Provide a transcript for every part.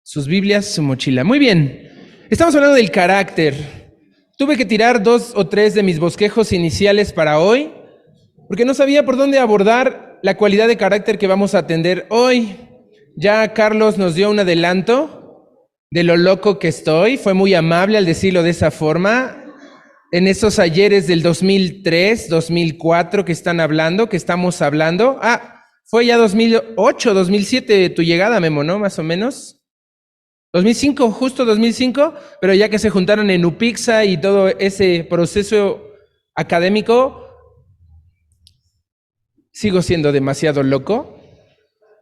sus Biblias, su mochila. Muy bien, estamos hablando del carácter. Tuve que tirar 2 o 3 de mis bosquejos iniciales para hoy, porque no sabía por dónde abordar la cualidad de carácter que vamos a atender hoy. Ya Carlos nos dio un adelanto de lo loco que estoy, fue muy amable al decirlo de esa forma. En esos ayeres del 2003, 2004 que estamos hablando. Fue ya 2008, 2007 tu llegada, Memo, ¿no? Más o menos. 2005, justo 2005, pero ya que se juntaron en UPIXA y todo ese proceso académico, sigo siendo demasiado loco.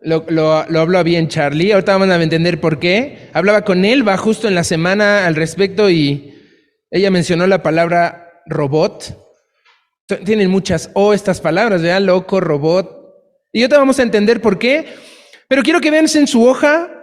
Lo habló bien Charlie, ahorita van a entender por qué. Hablaba con él, va justo en la semana al respecto y ella mencionó la palabra robot. Tienen muchas estas palabras, ¿verdad? Loco, robot. Y ahorita vamos a entender por qué. Pero quiero que vean en su hoja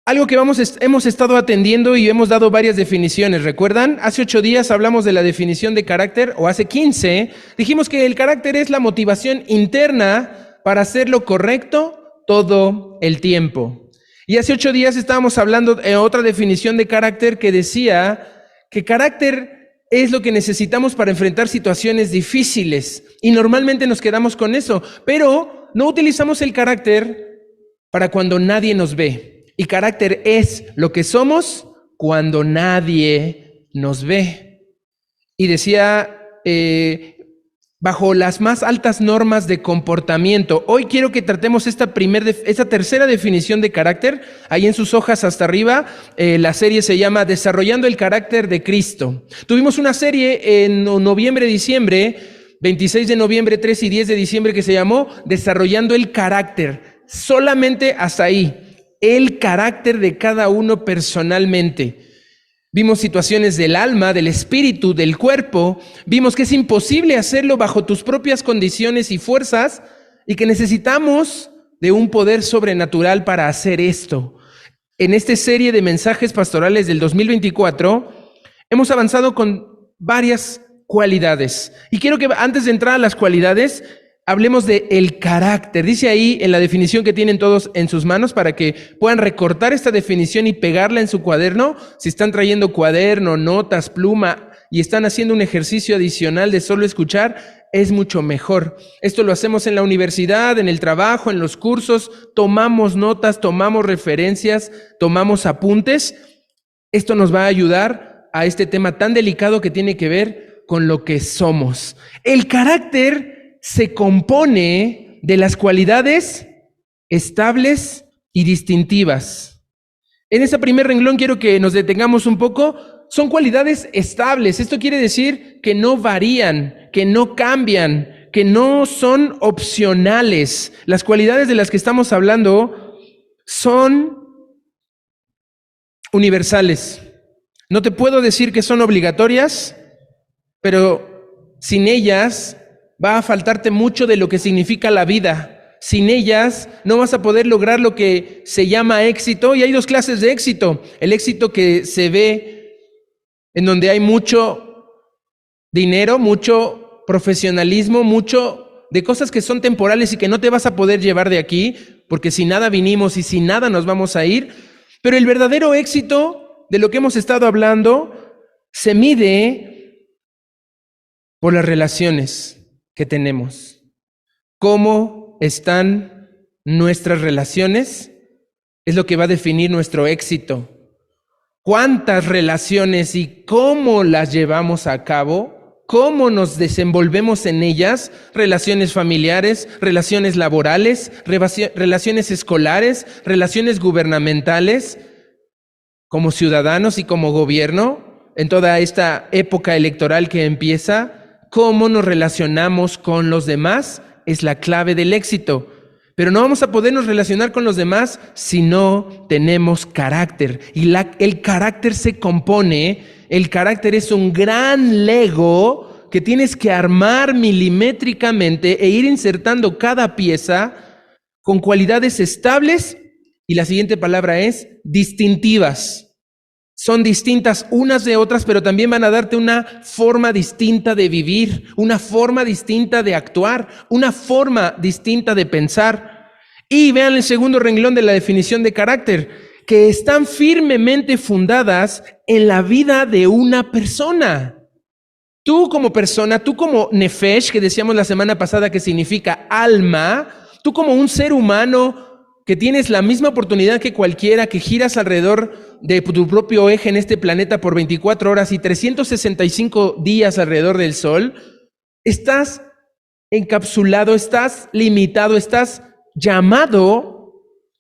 algo que hemos estado atendiendo y hemos dado varias definiciones. ¿Recuerdan? Hace 8 días hablamos de la definición de carácter, o hace 15. Dijimos que el carácter es la motivación interna para hacer lo correcto todo el tiempo. Y hace 8 días estábamos hablando de otra definición de carácter que decía que carácter es lo que necesitamos para enfrentar situaciones difíciles. Y normalmente nos quedamos con eso, pero no utilizamos el carácter para cuando nadie nos ve. Y carácter es lo que somos cuando nadie nos ve. Y decía, bajo las más altas normas de comportamiento. Hoy quiero que tratemos esta tercera definición de carácter. Ahí en sus hojas hasta arriba, la serie se llama Desarrollando el carácter de Cristo. Tuvimos una serie en noviembre, diciembre, 26 de noviembre, 3 y 10 de diciembre, que se llamó Desarrollando el carácter. Solamente hasta ahí. El carácter de cada uno personalmente. Vimos situaciones del alma, del espíritu, del cuerpo. Vimos que es imposible hacerlo bajo tus propias condiciones y fuerzas y que necesitamos de un poder sobrenatural para hacer esto. En esta serie de mensajes pastorales del 2024 hemos avanzado con varias cualidades. Y quiero que antes de entrar a las cualidades, hablemos de el carácter. Dice ahí en la definición que tienen todos en sus manos para que puedan recortar esta definición y pegarla en su cuaderno. Si están trayendo cuaderno, notas, pluma y están haciendo un ejercicio adicional de solo escuchar, es mucho mejor. Esto lo hacemos en la universidad, en el trabajo, en los cursos. Tomamos notas, tomamos referencias, tomamos apuntes. Esto nos va a ayudar a este tema tan delicado que tiene que ver con lo que somos. El carácter se compone de las cualidades estables y distintivas. En ese primer renglón quiero que nos detengamos un poco. Son cualidades estables. Esto quiere decir que no varían, que no cambian, que no son opcionales. Las cualidades de las que estamos hablando son universales. No te puedo decir que son obligatorias, pero sin ellas va a faltarte mucho de lo que significa la vida. Sin ellas no vas a poder lograr lo que se llama éxito. Y hay 2 clases de éxito. El éxito que se ve en donde hay mucho dinero, mucho profesionalismo, mucho de cosas que son temporales y que no te vas a poder llevar de aquí, porque sin nada vinimos y sin nada nos vamos a ir. Pero el verdadero éxito de lo que hemos estado hablando se mide por las relaciones que tenemos. ¿Cómo están nuestras relaciones? Es lo que va a definir nuestro éxito. ¿Cuántas relaciones y cómo las llevamos a cabo? ¿Cómo nos desenvolvemos en ellas? Relaciones familiares, relaciones laborales, relaciones escolares, relaciones gubernamentales, como ciudadanos y como gobierno, en toda esta época electoral que empieza. Cómo nos relacionamos con los demás es la clave del éxito. Pero no vamos a podernos relacionar con los demás si no tenemos carácter. Y el carácter se compone, el carácter es un gran Lego que tienes que armar milimétricamente e ir insertando cada pieza con cualidades estables y la siguiente palabra es distintivas. Son distintas unas de otras, pero también van a darte una forma distinta de vivir, una forma distinta de actuar, una forma distinta de pensar. Y vean el segundo renglón de la definición de carácter. que están firmemente fundadas en la vida de una persona. Tú como persona, tú como nefesh, que decíamos la semana pasada que significa alma, tú como un ser humano que tienes la misma oportunidad que cualquiera, que giras alrededor de tu propio eje en este planeta por 24 horas y 365 días alrededor del Sol, estás encapsulado, estás limitado, estás llamado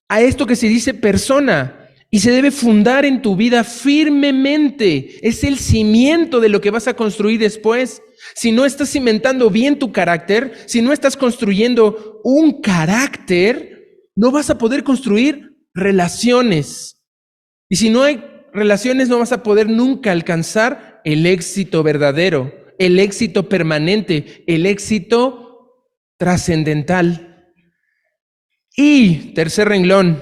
a esto que se dice persona y se debe fundar en tu vida firmemente. Es el cimiento de lo que vas a construir después. Si no estás cimentando bien tu carácter, si no estás construyendo un carácter, no vas a poder construir relaciones. Y si no hay relaciones, no vas a poder nunca alcanzar el éxito verdadero, el éxito permanente, el éxito trascendental. Y tercer renglón,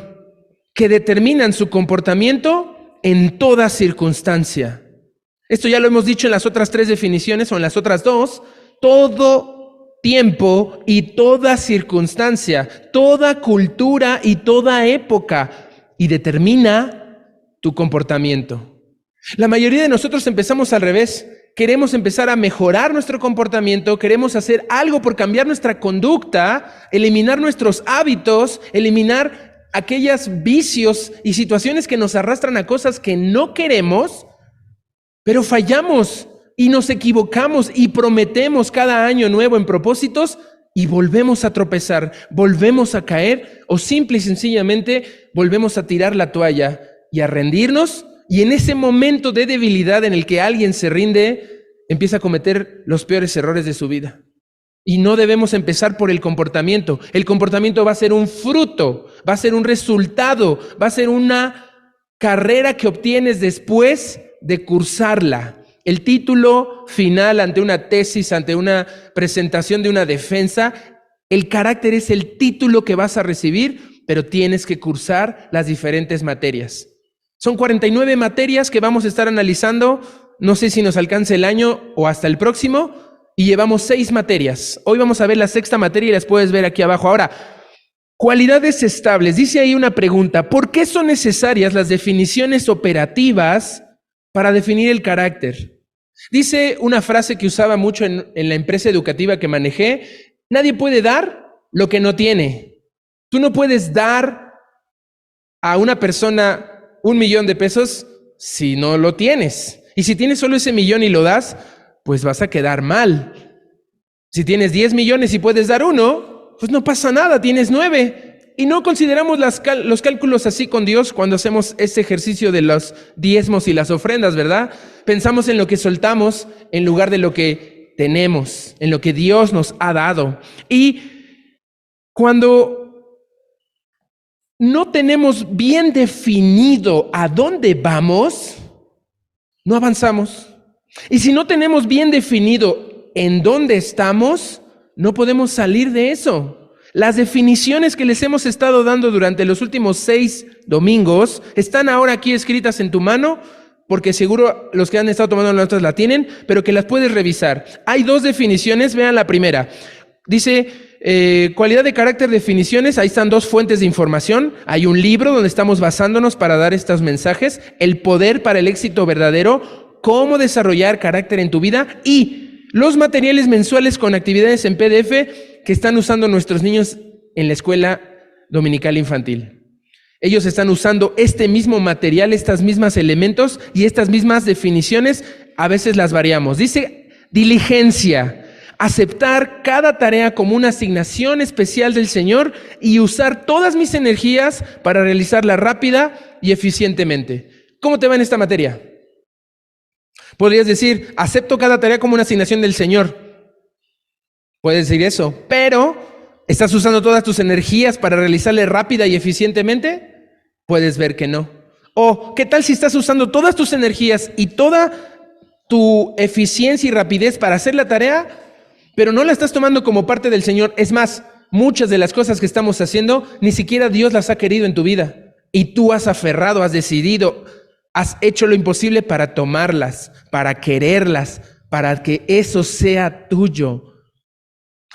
que determinan su comportamiento en toda circunstancia. Esto ya lo hemos dicho en las otras 3 definiciones o en las otras 2. Todo tiempo y toda circunstancia, toda cultura y toda época, y determina tu comportamiento. La mayoría de nosotros empezamos al revés. Queremos empezar a mejorar nuestro comportamiento, queremos hacer algo por cambiar nuestra conducta, eliminar nuestros hábitos, eliminar aquellos vicios y situaciones que nos arrastran a cosas que no queremos, pero fallamos y nos equivocamos y prometemos cada año nuevo en propósitos y volvemos a tropezar, volvemos a caer o simple y sencillamente volvemos a tirar la toalla y a rendirnos. Y en ese momento de debilidad en el que alguien se rinde, empieza a cometer los peores errores de su vida. Y no debemos empezar por el comportamiento. El comportamiento va a ser un fruto, va a ser un resultado, va a ser una carrera que obtienes después de cursarla. El título final ante una tesis, ante una presentación de una defensa, el carácter es el título que vas a recibir, pero tienes que cursar las diferentes materias. Son 49 materias que vamos a estar analizando, no sé si nos alcance el año o hasta el próximo, y llevamos 6 materias. Hoy vamos a ver la 6ª materia y las puedes ver aquí abajo. Ahora, cualidades estables. Dice ahí una pregunta, ¿por qué son necesarias las definiciones operativas para definir el carácter? Dice una frase que usaba mucho en la empresa educativa que manejé, nadie puede dar lo que no tiene. Tú no puedes dar a una persona $1,000,000 si no lo tienes. Y si tienes solo ese millón y lo das, pues vas a quedar mal. Si tienes 10 millones y puedes dar 1, pues no pasa nada, tienes 9. Y no consideramos los cálculos así con Dios cuando hacemos ese ejercicio de los diezmos y las ofrendas, ¿verdad? Pensamos en lo que soltamos en lugar de lo que tenemos, en lo que Dios nos ha dado. Y cuando no tenemos bien definido a dónde vamos, no avanzamos. Y si no tenemos bien definido en dónde estamos, no podemos salir de eso. Las definiciones que les hemos estado dando durante los últimos 6 domingos están ahora aquí escritas en tu mano, porque seguro los que han estado tomando notas la tienen, pero que las puedes revisar. Hay 2 definiciones, vean la primera. Dice, cualidad de carácter, definiciones, ahí están 2 fuentes de información. Hay un libro donde estamos basándonos para dar estos mensajes, El poder para el éxito verdadero, cómo desarrollar carácter en tu vida, y los materiales mensuales con actividades en PDF que están usando nuestros niños en la escuela dominical infantil. Ellos están usando este mismo material, estas mismas elementos y estas mismas definiciones, a veces las variamos. Dice diligencia, aceptar cada tarea como una asignación especial del Señor y usar todas mis energías para realizarla rápida y eficientemente. ¿Cómo te va en esta materia? Podrías decir, acepto cada tarea como una asignación del Señor. Puedes decir eso, pero ¿estás usando todas tus energías para realizarle rápida y eficientemente? Puedes ver que no. O, ¿qué tal si estás usando todas tus energías y toda tu eficiencia y rapidez para hacer la tarea, pero no la estás tomando como parte del Señor? Es más, muchas de las cosas que estamos haciendo, ni siquiera Dios las ha querido en tu vida. Y tú has aferrado, has decidido, has hecho lo imposible para tomarlas, para quererlas, para que eso sea tuyo.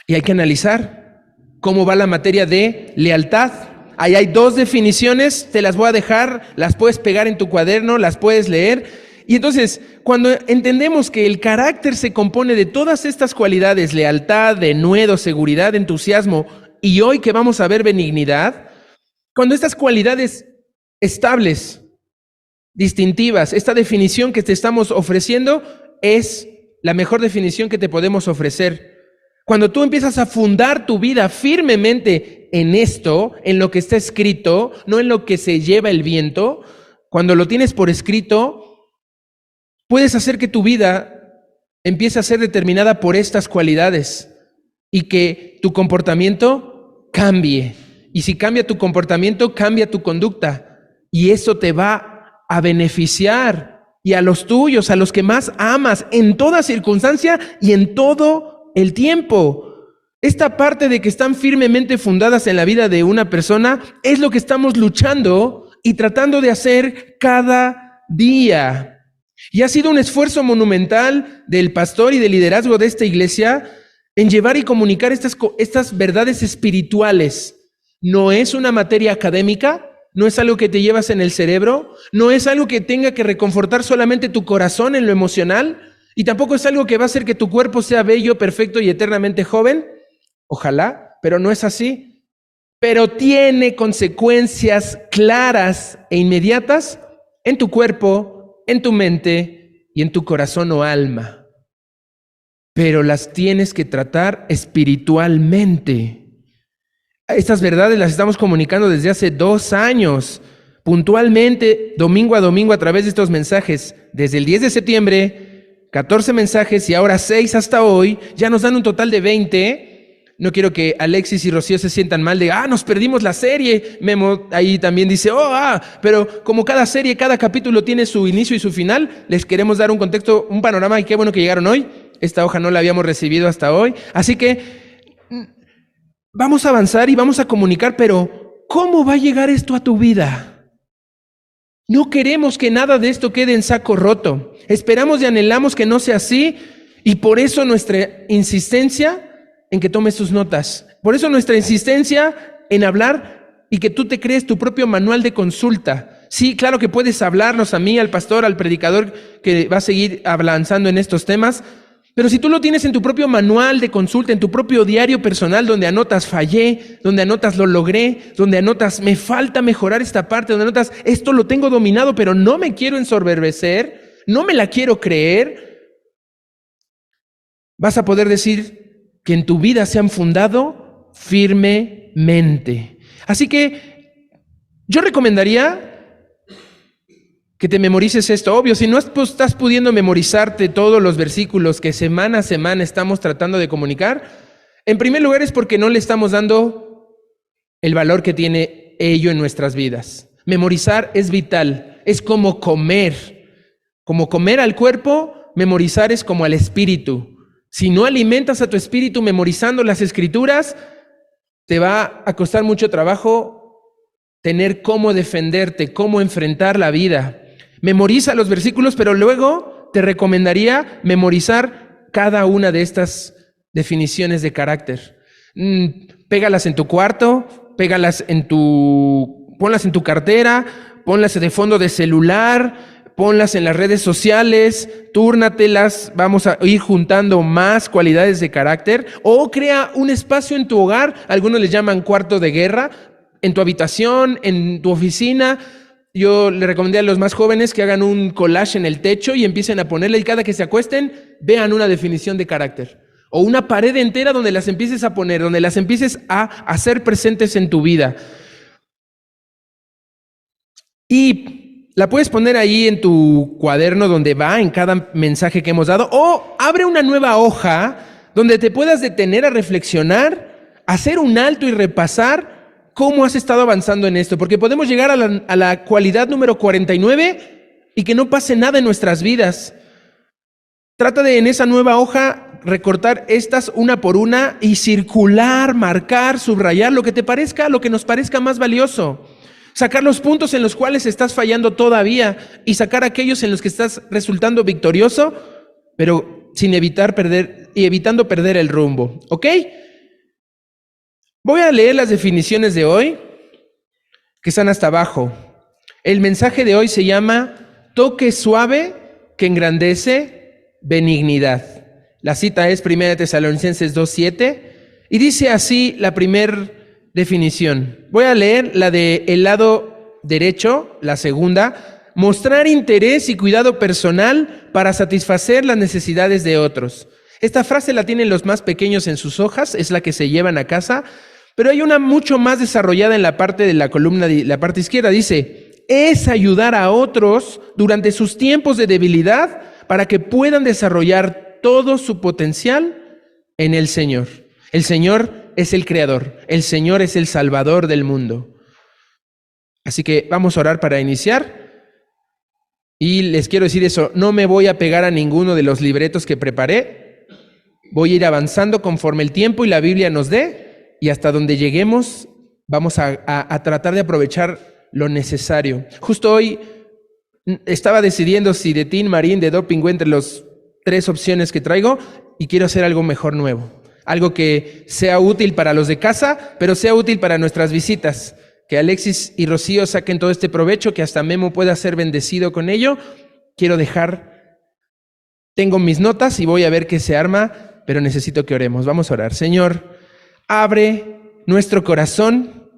Y hay que analizar cómo va la materia de lealtad. Ahí hay 2 definiciones, te las voy a dejar, las puedes pegar en tu cuaderno, las puedes leer. Y entonces, cuando entendemos que el carácter se compone de todas estas cualidades, lealtad, denuedo, seguridad, entusiasmo, y hoy que vamos a ver benignidad, cuando estas cualidades estables, distintivas, esta definición que te estamos ofreciendo es la mejor definición que te podemos ofrecer. Cuando tú empiezas a fundar tu vida firmemente en esto, en lo que está escrito, no en lo que se lleva el viento, cuando lo tienes por escrito, puedes hacer que tu vida empiece a ser determinada por estas cualidades y que tu comportamiento cambie. Y si cambia tu comportamiento, cambia tu conducta. Y eso te va a beneficiar y a los tuyos, a los que más amas, en toda circunstancia y en todo el tiempo. Esta parte de que están firmemente fundadas en la vida de una persona es lo que estamos luchando y tratando de hacer cada día. Y ha sido un esfuerzo monumental del pastor y del liderazgo de esta iglesia en llevar y comunicar estas verdades espirituales. No es una materia académica, no es algo que te llevas en el cerebro, no es algo que tenga que reconfortar solamente tu corazón en lo emocional, y tampoco es algo que va a hacer que tu cuerpo sea bello, perfecto y eternamente joven. Ojalá, pero no es así. Pero tiene consecuencias claras e inmediatas en tu cuerpo, en tu mente y en tu corazón o alma. Pero las tienes que tratar espiritualmente. Estas verdades las estamos comunicando desde hace 2 años, puntualmente, domingo a domingo, a través de estos mensajes. Desde el 10 de septiembre, 14 mensajes y ahora 6 hasta hoy, ya nos dan un total de 20. No quiero que Alexis y Rocío se sientan mal de, nos perdimos la serie. Memo ahí también dice, pero como cada serie, cada capítulo tiene su inicio y su final, les queremos dar un contexto, un panorama, y qué bueno que llegaron hoy. Esta hoja no la habíamos recibido hasta hoy. Así que vamos a avanzar y vamos a comunicar, pero ¿cómo va a llegar esto a tu vida? No queremos que nada de esto quede en saco roto. Esperamos y anhelamos que no sea así, y por eso nuestra insistencia en que tomes tus notas. Por eso nuestra insistencia en hablar y que tú te crees tu propio manual de consulta. Sí, claro que puedes hablarnos a mí, al pastor, al predicador que va a seguir avanzando en estos temas, pero si tú lo tienes en tu propio manual de consulta, en tu propio diario personal, donde anotas fallé, donde anotas lo logré, donde anotas me falta mejorar esta parte, donde anotas esto lo tengo dominado, pero no me quiero ensoberbecer, no me la quiero creer, vas a poder decir que en tu vida se han fundado firmemente. Así que yo recomendaría que te memorices esto. Obvio, si no estás pudiendo memorizarte todos los versículos que semana a semana estamos tratando de comunicar, en primer lugar es porque no le estamos dando el valor que tiene ello en nuestras vidas. Memorizar es vital, es como comer. Como comer al cuerpo, memorizar es como al espíritu. Si no alimentas a tu espíritu memorizando las escrituras, te va a costar mucho trabajo tener cómo defenderte, cómo enfrentar la vida. Memoriza los versículos, pero luego te recomendaría memorizar cada una de estas definiciones de carácter. Pégalas en tu cuarto, ponlas en tu cartera, ponlas de fondo de celular, ponlas en las redes sociales, túrnatelas, vamos a ir juntando más cualidades de carácter, o crea un espacio en tu hogar, algunos les llaman cuarto de guerra, en tu habitación, en tu oficina. Yo le recomendé a los más jóvenes que hagan un collage en el techo y empiecen a ponerle, y cada que se acuesten, vean una definición de carácter. O una pared entera donde las empieces a poner, donde las empieces a hacer presentes en tu vida. Y la puedes poner ahí en tu cuaderno donde va, en cada mensaje que hemos dado, o abre una nueva hoja donde te puedas detener a reflexionar, hacer un alto y repasar cómo has estado avanzando en esto, porque podemos llegar a la cualidad número 49 y que no pase nada en nuestras vidas. Trata de en esa nueva hoja recortar estas una por una y circular, marcar, subrayar lo que te parezca, lo que nos parezca más valioso. Sacar los puntos en los cuales estás fallando todavía y sacar aquellos en los que estás resultando victorioso, pero sin evitando perder el rumbo. ¿Ok? Voy a leer las definiciones de hoy que están hasta abajo. El mensaje de hoy se llama Toque suave que engrandece benignidad. La cita es 1 Tesalonicenses 2:7 y dice así la primera definición. Voy a leer la del lado derecho, la segunda. Mostrar interés y cuidado personal para satisfacer las necesidades de otros. Esta frase la tienen los más pequeños en sus hojas, es la que se llevan a casa, pero hay una mucho más desarrollada en la parte de la columna de la parte izquierda. Dice, es ayudar a otros durante sus tiempos de debilidad para que puedan desarrollar todo su potencial en el Señor. El Señor es el Creador, el Señor es el Salvador del mundo. Así que vamos a orar para iniciar. Y les quiero decir eso, no me voy a pegar a ninguno de los libretos que preparé. Voy a ir avanzando conforme el tiempo y la Biblia nos dé, y hasta donde lleguemos vamos a tratar de aprovechar lo necesario. Justo hoy estaba decidiendo si de Tin Marín, de Dopingüe, entre las 3 opciones que traigo, y quiero hacer algo mejor nuevo. Algo que sea útil para los de casa, pero sea útil para nuestras visitas. Que Alexis y Rocío saquen todo este provecho, que hasta Memo pueda ser bendecido con ello. Tengo mis notas y voy a ver qué se arma, pero necesito que oremos. Vamos a orar. Señor, abre nuestro corazón,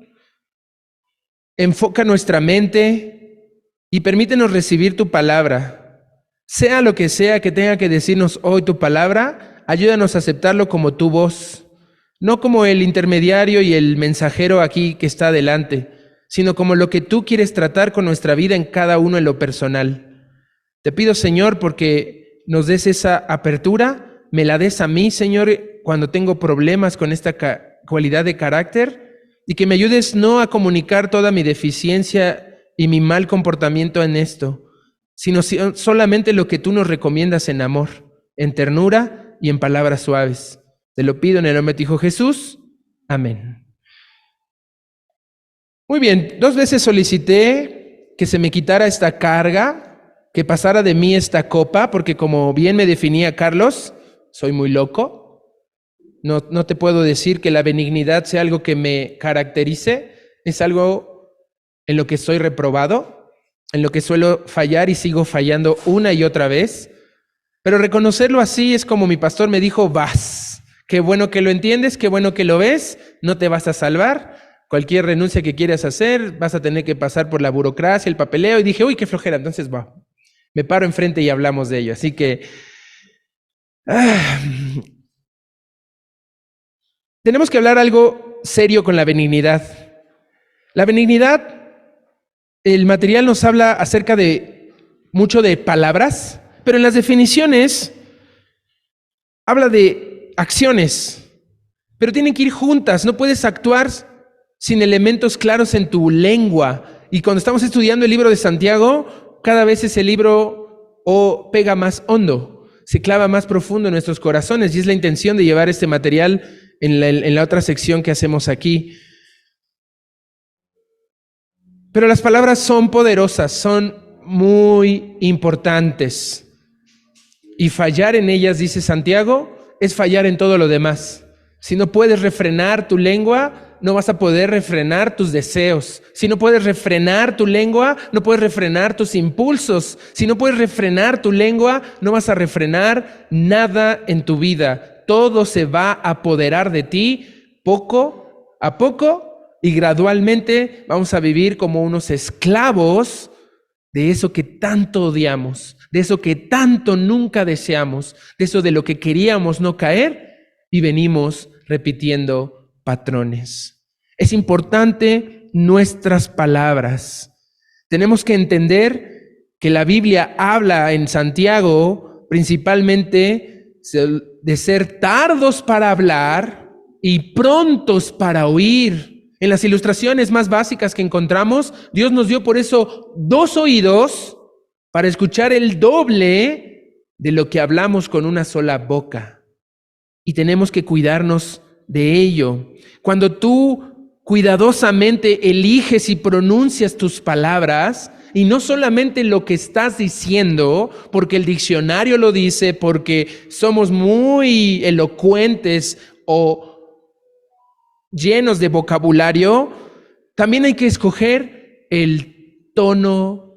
enfoca nuestra mente y permítenos recibir tu palabra. Sea lo que sea que tenga que decirnos hoy tu palabra, ayúdanos a aceptarlo como tu voz. No como el intermediario y el mensajero aquí que está adelante, sino como lo que tú quieres tratar con nuestra vida en cada uno en lo personal. Te pido, Señor, porque nos des esa apertura, me la des a mí, Señor, cuando tengo problemas con esta cualidad de carácter, y que me ayudes no a comunicar toda mi deficiencia y mi mal comportamiento en esto, sino solamente lo que tú nos recomiendas en amor, en ternura y en palabras suaves. Te lo pido en el nombre de tu Hijo Jesús. Amén. Muy bien, 2 veces solicité que se me quitara esta carga, que pasara de mí esta copa, porque como bien me definía Carlos, soy muy loco. No te puedo decir que la benignidad sea algo que me caracterice, es algo en lo que soy reprobado, en lo que suelo fallar y sigo fallando una y otra vez. Pero reconocerlo así es como mi pastor me dijo, vas. Qué bueno que lo entiendes, qué bueno que lo ves, no te vas a salvar. Cualquier renuncia que quieras hacer, vas a tener que pasar por la burocracia, el papeleo. Y dije, uy, qué flojera, entonces me paro enfrente y hablamos de ello. Así que tenemos que hablar algo serio con la benignidad. La benignidad, el material nos habla acerca de mucho de palabras, pero en las definiciones habla de acciones, pero tienen que ir juntas. No puedes actuar sin elementos claros en tu lengua. Y cuando estamos estudiando el libro de Santiago, cada vez ese libro pega más hondo, se clava más profundo en nuestros corazones, y es la intención de llevar este material en la otra sección que hacemos aquí. Pero las palabras son poderosas, son muy importantes, y fallar en ellas, dice Santiago, es fallar en todo lo demás. Si no puedes refrenar tu lengua, no vas a poder refrenar tus deseos. Si no puedes refrenar tu lengua, no puedes refrenar tus impulsos. Si no puedes refrenar tu lengua, no vas a refrenar nada en tu vida. Todo se va a apoderar de ti poco a poco, y gradualmente vamos a vivir como unos esclavos de eso que tanto odiamos, de eso que tanto nunca deseamos, de eso de lo que queríamos no caer, y venimos repitiendo patrones. Es importante nuestras palabras. Tenemos que entender que la Biblia habla en Santiago principalmente de ser tardos para hablar y prontos para oír. En las ilustraciones más básicas que encontramos, Dios nos dio por eso 2 oídos para escuchar el doble de lo que hablamos con una sola boca. Y tenemos que cuidarnos de ello. Cuando tú cuidadosamente eliges y pronuncias tus palabras, y no solamente lo que estás diciendo, porque el diccionario lo dice, porque somos muy elocuentes o llenos de vocabulario, también hay que escoger el tono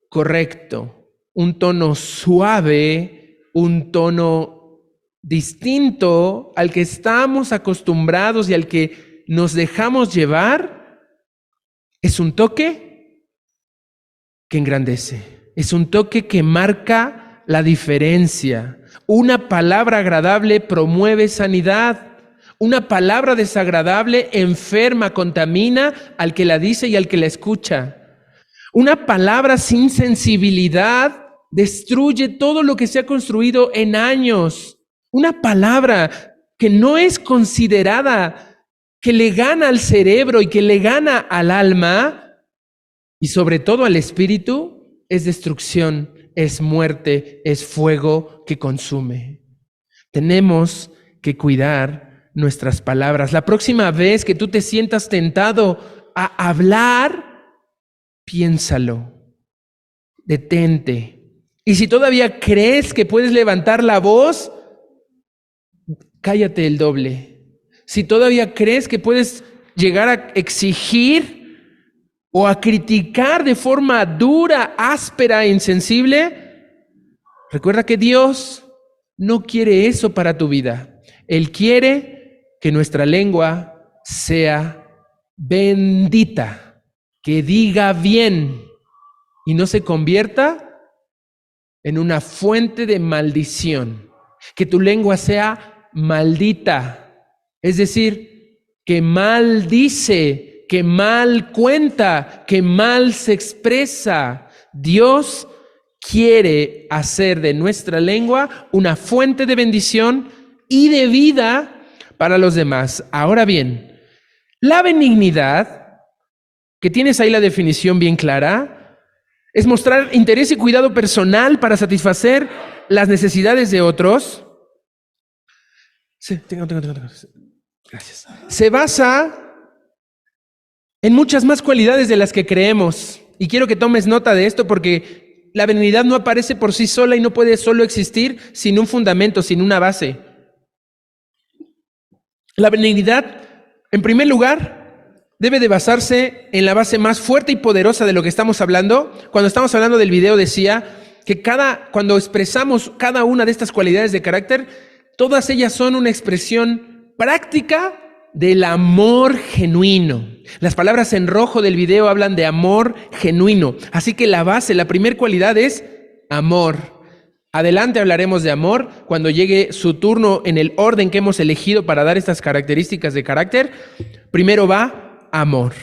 correcto, un tono suave, un tono distinto al que estamos acostumbrados y al que nos dejamos llevar, es un toque que engrandece, es un toque que marca la diferencia. Una palabra agradable promueve sanidad. Una palabra desagradable enferma, contamina al que la dice y al que la escucha. Una palabra sin sensibilidad destruye todo lo que se ha construido en años. Una palabra que no es considerada, que le gana al cerebro y que le gana al alma y sobre todo al espíritu, es destrucción, es muerte, es fuego que consume. Tenemos que cuidar nuestras palabras. La próxima vez que tú te sientas tentado a hablar, piénsalo, detente. Y si todavía crees que puedes levantar la voz, cállate el doble. Si todavía crees que puedes llegar a exigir o a criticar de forma dura, áspera e insensible, recuerda que Dios no quiere eso para tu vida. Él quiere que nuestra lengua sea bendita, que diga bien y no se convierta en una fuente de maldición. Que tu lengua sea maldita, es decir, que maldice, que mal cuenta, que mal se expresa. Dios quiere hacer de nuestra lengua una fuente de bendición y de vida para los demás. Ahora bien, la benignidad, que tienes ahí la definición bien clara, es mostrar interés y cuidado personal para satisfacer las necesidades de otros. Sí, tengo. Gracias. Se basa en muchas más cualidades de las que creemos. Y quiero que tomes nota de esto porque la benignidad no aparece por sí sola y no puede solo existir sin un fundamento, sin una base. La benignidad, en primer lugar, debe de basarse en la base más fuerte y poderosa de lo que estamos hablando. Cuando estamos hablando del video decía que cuando expresamos cada una de estas cualidades de carácter, todas ellas son una expresión práctica del amor genuino. Las palabras en rojo del video hablan de amor genuino. Así que la base, la primera cualidad es amor. Adelante hablaremos de amor cuando llegue su turno en el orden que hemos elegido para dar estas características de carácter. Primero va amor.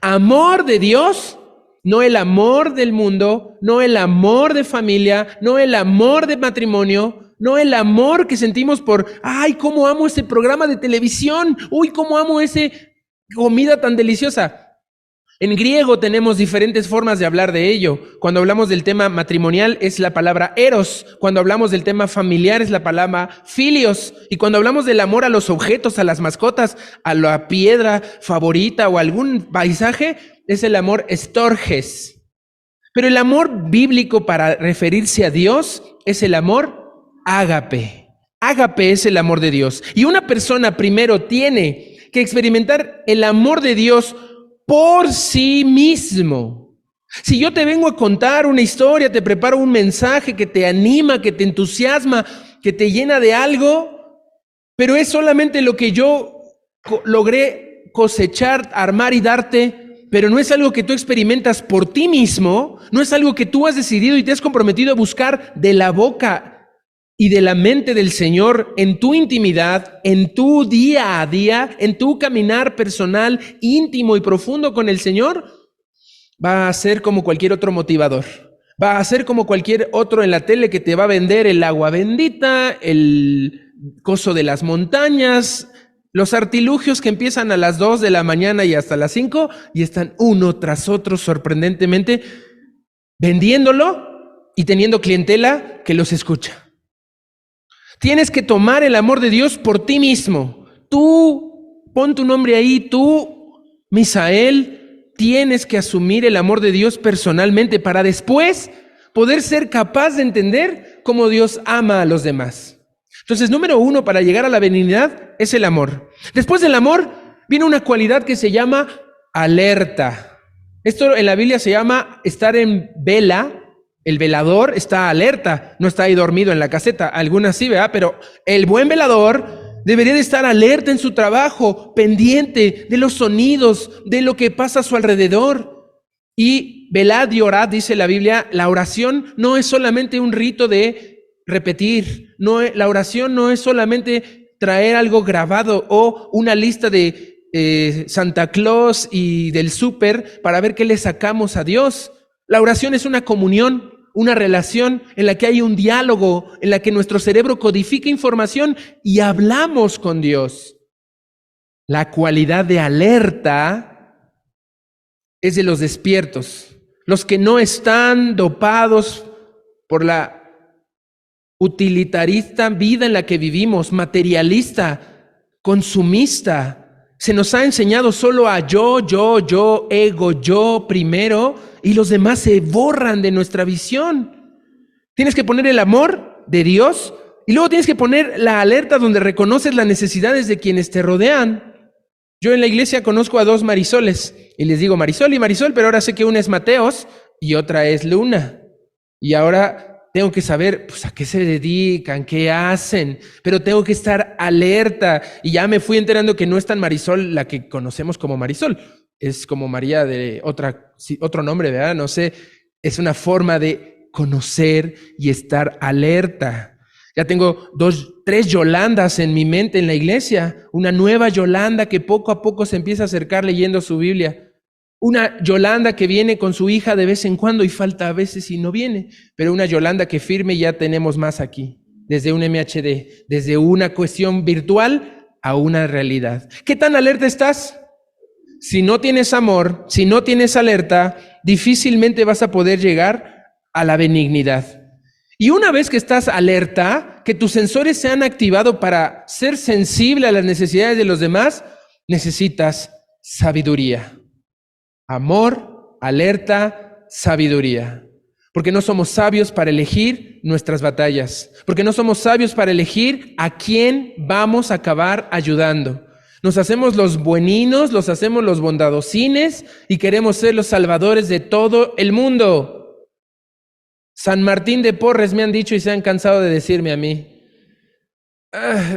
Amor de Dios, no el amor del mundo, no el amor de familia, no el amor de matrimonio, no el amor que sentimos por, ay, cómo amo ese programa de televisión, uy, cómo amo esa comida tan deliciosa. En griego tenemos diferentes formas de hablar de ello. Cuando hablamos del tema matrimonial es la palabra eros. Cuando hablamos del tema familiar es la palabra filios. Y cuando hablamos del amor a los objetos, a las mascotas, a la piedra favorita o algún paisaje, es el amor estorges. Pero el amor bíblico para referirse a Dios es el amor ágape. Ágape es el amor de Dios. Y una persona primero tiene que experimentar el amor de Dios por sí mismo. Si yo te vengo a contar una historia, te preparo un mensaje que te anima, que te entusiasma, que te llena de algo, pero es solamente lo que yo logré cosechar, armar y darte, pero no es algo que tú experimentas por ti mismo, no es algo que tú has decidido y te has comprometido a buscar de la boca y de la mente del Señor en tu intimidad, en tu día a día, en tu caminar personal, íntimo y profundo con el Señor, va a ser como cualquier otro motivador. Va a ser como cualquier otro en la tele que te va a vender el agua bendita, el coso de las montañas, los artilugios que empiezan a las 2 de la mañana y hasta las 5 y están uno tras otro sorprendentemente vendiéndolo y teniendo clientela que los escucha. Tienes que tomar el amor de Dios por ti mismo. Tú, pon tu nombre ahí, tú, Misael, tienes que asumir el amor de Dios personalmente para después poder ser capaz de entender cómo Dios ama a los demás. Entonces, número 1 para llegar a la benignidad es el amor. Después del amor viene una cualidad que se llama alerta. Esto en la Biblia se llama estar en vela. El velador está alerta, no está ahí dormido en la caseta. Algunas sí, ¿verdad? Pero el buen velador debería de estar alerta en su trabajo, pendiente de los sonidos, de lo que pasa a su alrededor. Y velad y orad, dice la Biblia, la oración no es solamente un rito de repetir, la oración no es solamente traer algo grabado o una lista de Santa Claus y del súper para ver qué le sacamos a Dios. La oración es una comunión, una relación en la que hay un diálogo, en la que nuestro cerebro codifica información y hablamos con Dios. La cualidad de alerta es de los despiertos, los que no están dopados por la utilitarista vida en la que vivimos, materialista, consumista. Se nos ha enseñado solo a yo, ego, yo primero, y los demás se borran de nuestra visión. Tienes que poner el amor de Dios y luego tienes que poner la alerta donde reconoces las necesidades de quienes te rodean. Yo en la iglesia conozco a dos Marisoles y les digo Marisol y Marisol, pero ahora sé que una es Mateos y otra es Luna. Y ahora tengo que saber pues, a qué se dedican, qué hacen, pero tengo que estar alerta. Y ya me fui enterando que no es tan Marisol la que conocemos como Marisol, es como María de otro nombre, ¿verdad? No sé, es una forma de conocer y estar alerta. Ya tengo 3 Yolandas en mi mente en la iglesia, una nueva Yolanda que poco a poco se empieza a acercar leyendo su Biblia. Una Yolanda que viene con su hija de vez en cuando y falta a veces y no viene, pero una Yolanda que firme ya tenemos más aquí, desde un MHD, desde una cuestión virtual a una realidad. ¿Qué tan alerta estás? Si no tienes amor, si no tienes alerta, difícilmente vas a poder llegar a la benignidad. Y una vez que estás alerta, que tus sensores se han activado para ser sensible a las necesidades de los demás, necesitas sabiduría. Amor, alerta, sabiduría. Porque no somos sabios para elegir nuestras batallas. Porque no somos sabios para elegir a quién vamos a acabar ayudando. Nos hacemos los bueninos, los hacemos los bondadosines y queremos ser los salvadores de todo el mundo. San Martín de Porres me han dicho y se han cansado de decirme a mí.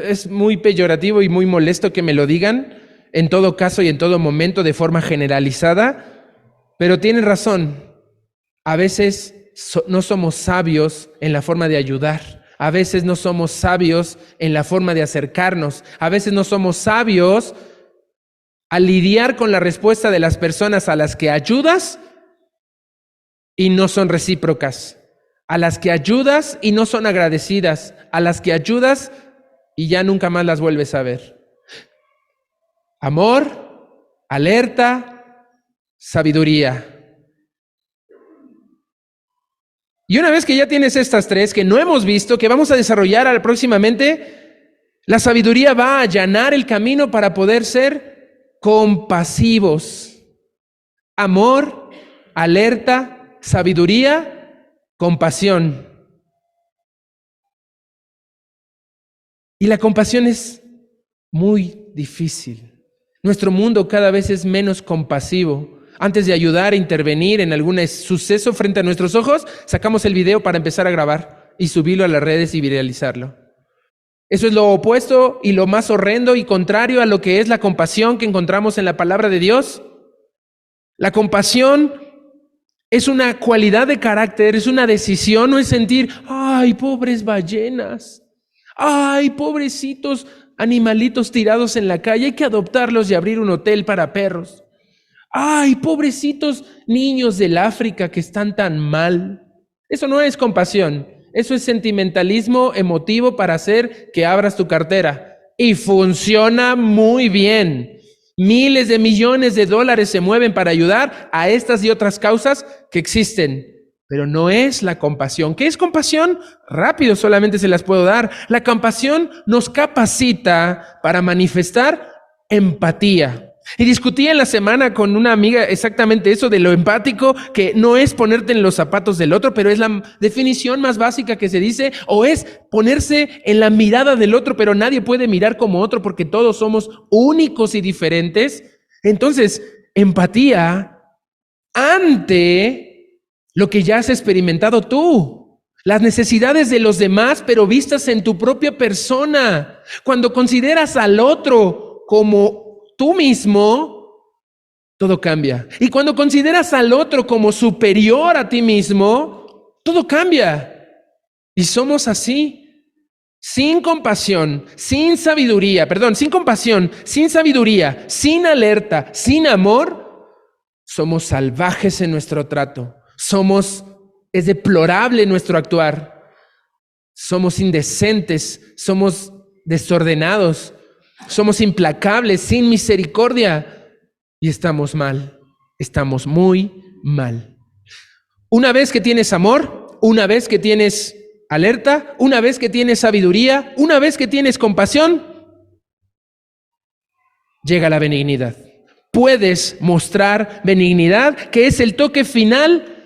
Es muy peyorativo y muy molesto que me lo digan, en todo caso y en todo momento de forma generalizada, pero tienen razón. A veces no somos sabios en la forma de ayudar, a veces no somos sabios en la forma de acercarnos, a veces no somos sabios al lidiar con la respuesta de las personas a las que ayudas y no son recíprocas, a las que ayudas y no son agradecidas, a las que ayudas y ya nunca más las vuelves a ver. Amor, alerta, sabiduría. Y una vez que ya tienes estas 3 que no hemos visto, que vamos a desarrollar próximamente, la sabiduría va a allanar el camino para poder ser compasivos. Amor, alerta, sabiduría, compasión. Y la compasión es muy difícil. Nuestro mundo cada vez es menos compasivo. Antes de ayudar a intervenir en algún suceso frente a nuestros ojos, sacamos el video para empezar a grabar y subirlo a las redes y viralizarlo. Eso es lo opuesto y lo más horrendo y contrario a lo que es la compasión que encontramos en la palabra de Dios. La compasión es una cualidad de carácter, es una decisión, no es sentir, ay, pobres ballenas, ay, pobrecitos animalitos tirados en la calle, hay que adoptarlos y abrir un hotel para perros. Ay, pobrecitos niños del África que están tan mal. Eso no es compasión, eso es sentimentalismo emotivo para hacer que abras tu cartera. Y funciona muy bien. Miles de millones de dólares se mueven para ayudar a estas y otras causas que existen. Pero no es la compasión. ¿Qué es compasión? Rápido solamente se las puedo dar. La compasión nos capacita para manifestar empatía. Y discutí en la semana con una amiga exactamente eso de lo empático, que no es ponerte en los zapatos del otro, pero es la definición más básica que se dice, o es ponerse en la mirada del otro, pero nadie puede mirar como otro porque todos somos únicos y diferentes. Entonces, empatía ante lo que ya has experimentado tú. Las necesidades de los demás, pero vistas en tu propia persona. Cuando consideras al otro como tú mismo, todo cambia. Y cuando consideras al otro como superior a ti mismo, todo cambia. Y somos así. Sin compasión, sin sabiduría, sin alerta, sin amor, somos salvajes en nuestro trato. Es deplorable nuestro actuar. Somos indecentes, somos desordenados, somos implacables, sin misericordia. Y estamos mal, estamos muy mal. Una vez que tienes amor, una vez que tienes alerta, una vez que tienes sabiduría, una vez que tienes compasión, llega la benignidad. Puedes mostrar benignidad, que es el toque final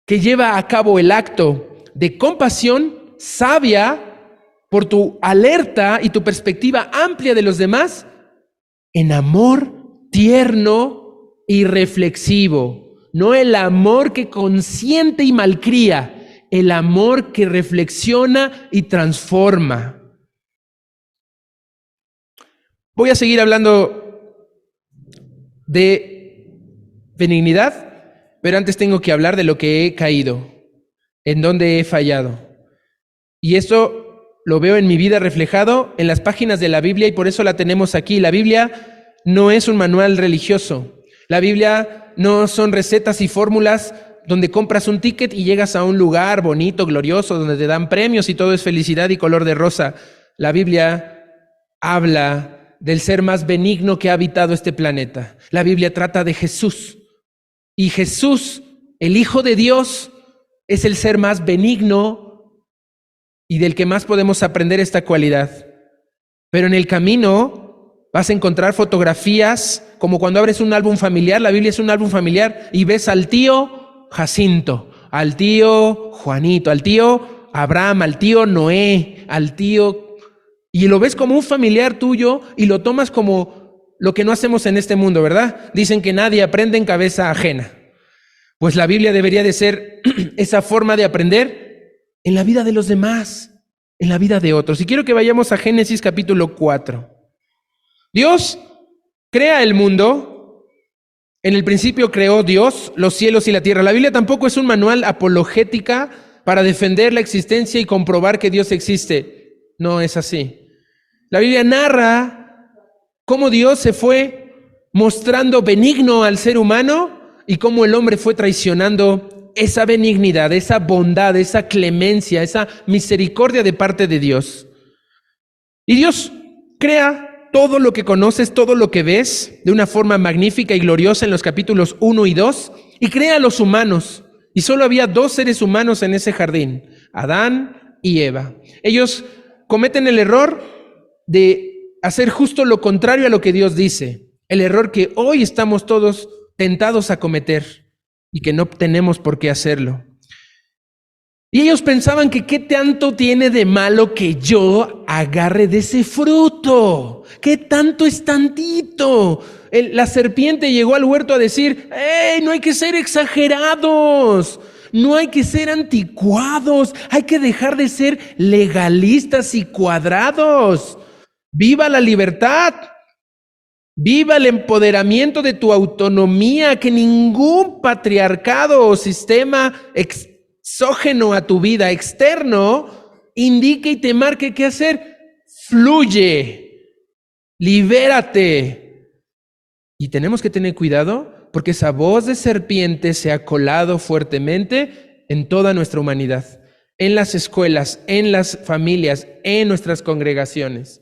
que lleva a cabo el acto de compasión sabia por tu alerta y tu perspectiva amplia de los demás, en amor tierno y reflexivo. No el amor que consiente y malcría, el amor que reflexiona y transforma. Voy a seguir hablando de benignidad, pero antes tengo que hablar de lo que he caído, en donde he fallado. Y esto lo veo en mi vida reflejado en las páginas de la Biblia y por eso la tenemos aquí. La Biblia no es un manual religioso. La Biblia no son recetas y fórmulas donde compras un ticket y llegas a un lugar bonito, glorioso, donde te dan premios y todo es felicidad y color de rosa. La Biblia habla del ser más benigno que ha habitado este planeta. La Biblia trata de Jesús. Y Jesús, el Hijo de Dios, es el ser más benigno y del que más podemos aprender esta cualidad. Pero en el camino vas a encontrar fotografías, como cuando abres un álbum familiar, la Biblia es un álbum familiar, y ves al tío Jacinto, al tío Juanito, al tío Abraham, al tío Noé, al tío... Y lo ves como un familiar tuyo y lo tomas como lo que no hacemos en este mundo, ¿verdad? Dicen que nadie aprende en cabeza ajena. Pues la Biblia debería de ser esa forma de aprender en la vida de los demás, en la vida de otros. Y quiero que vayamos a Génesis capítulo 4. Dios crea el mundo. En el principio creó Dios los cielos y la tierra. La Biblia tampoco es un manual apologética para defender la existencia y comprobar que Dios existe. No es así. La Biblia narra cómo Dios se fue mostrando benigno al ser humano y cómo el hombre fue traicionando esa benignidad, esa bondad, esa clemencia, esa misericordia de parte de Dios. Y Dios crea todo lo que conoces, todo lo que ves, de una forma magnífica y gloriosa en los capítulos 1 y 2, y crea a los humanos. Y solo había 2 seres humanos en ese jardín, Adán y Eva. Ellos cometen el error de hacer justo lo contrario a lo que Dios dice, el error que hoy estamos todos tentados a cometer y que no tenemos por qué hacerlo. Y ellos pensaban que qué tanto tiene de malo que yo agarre de ese fruto. ¿Qué tanto es tantito? La serpiente llegó al huerto a decir, ¡hey! No hay que ser exagerados, no hay que ser anticuados, hay que dejar de ser legalistas y cuadrados. ¡Viva la libertad! ¡Viva el empoderamiento de tu autonomía! Que ningún patriarcado o sistema exógeno a tu vida, externo, indique y te marque qué hacer. Fluye, libérate. Y tenemos que tener cuidado porque esa voz de serpiente se ha colado fuertemente en toda nuestra humanidad, en las escuelas, en las familias, en nuestras congregaciones.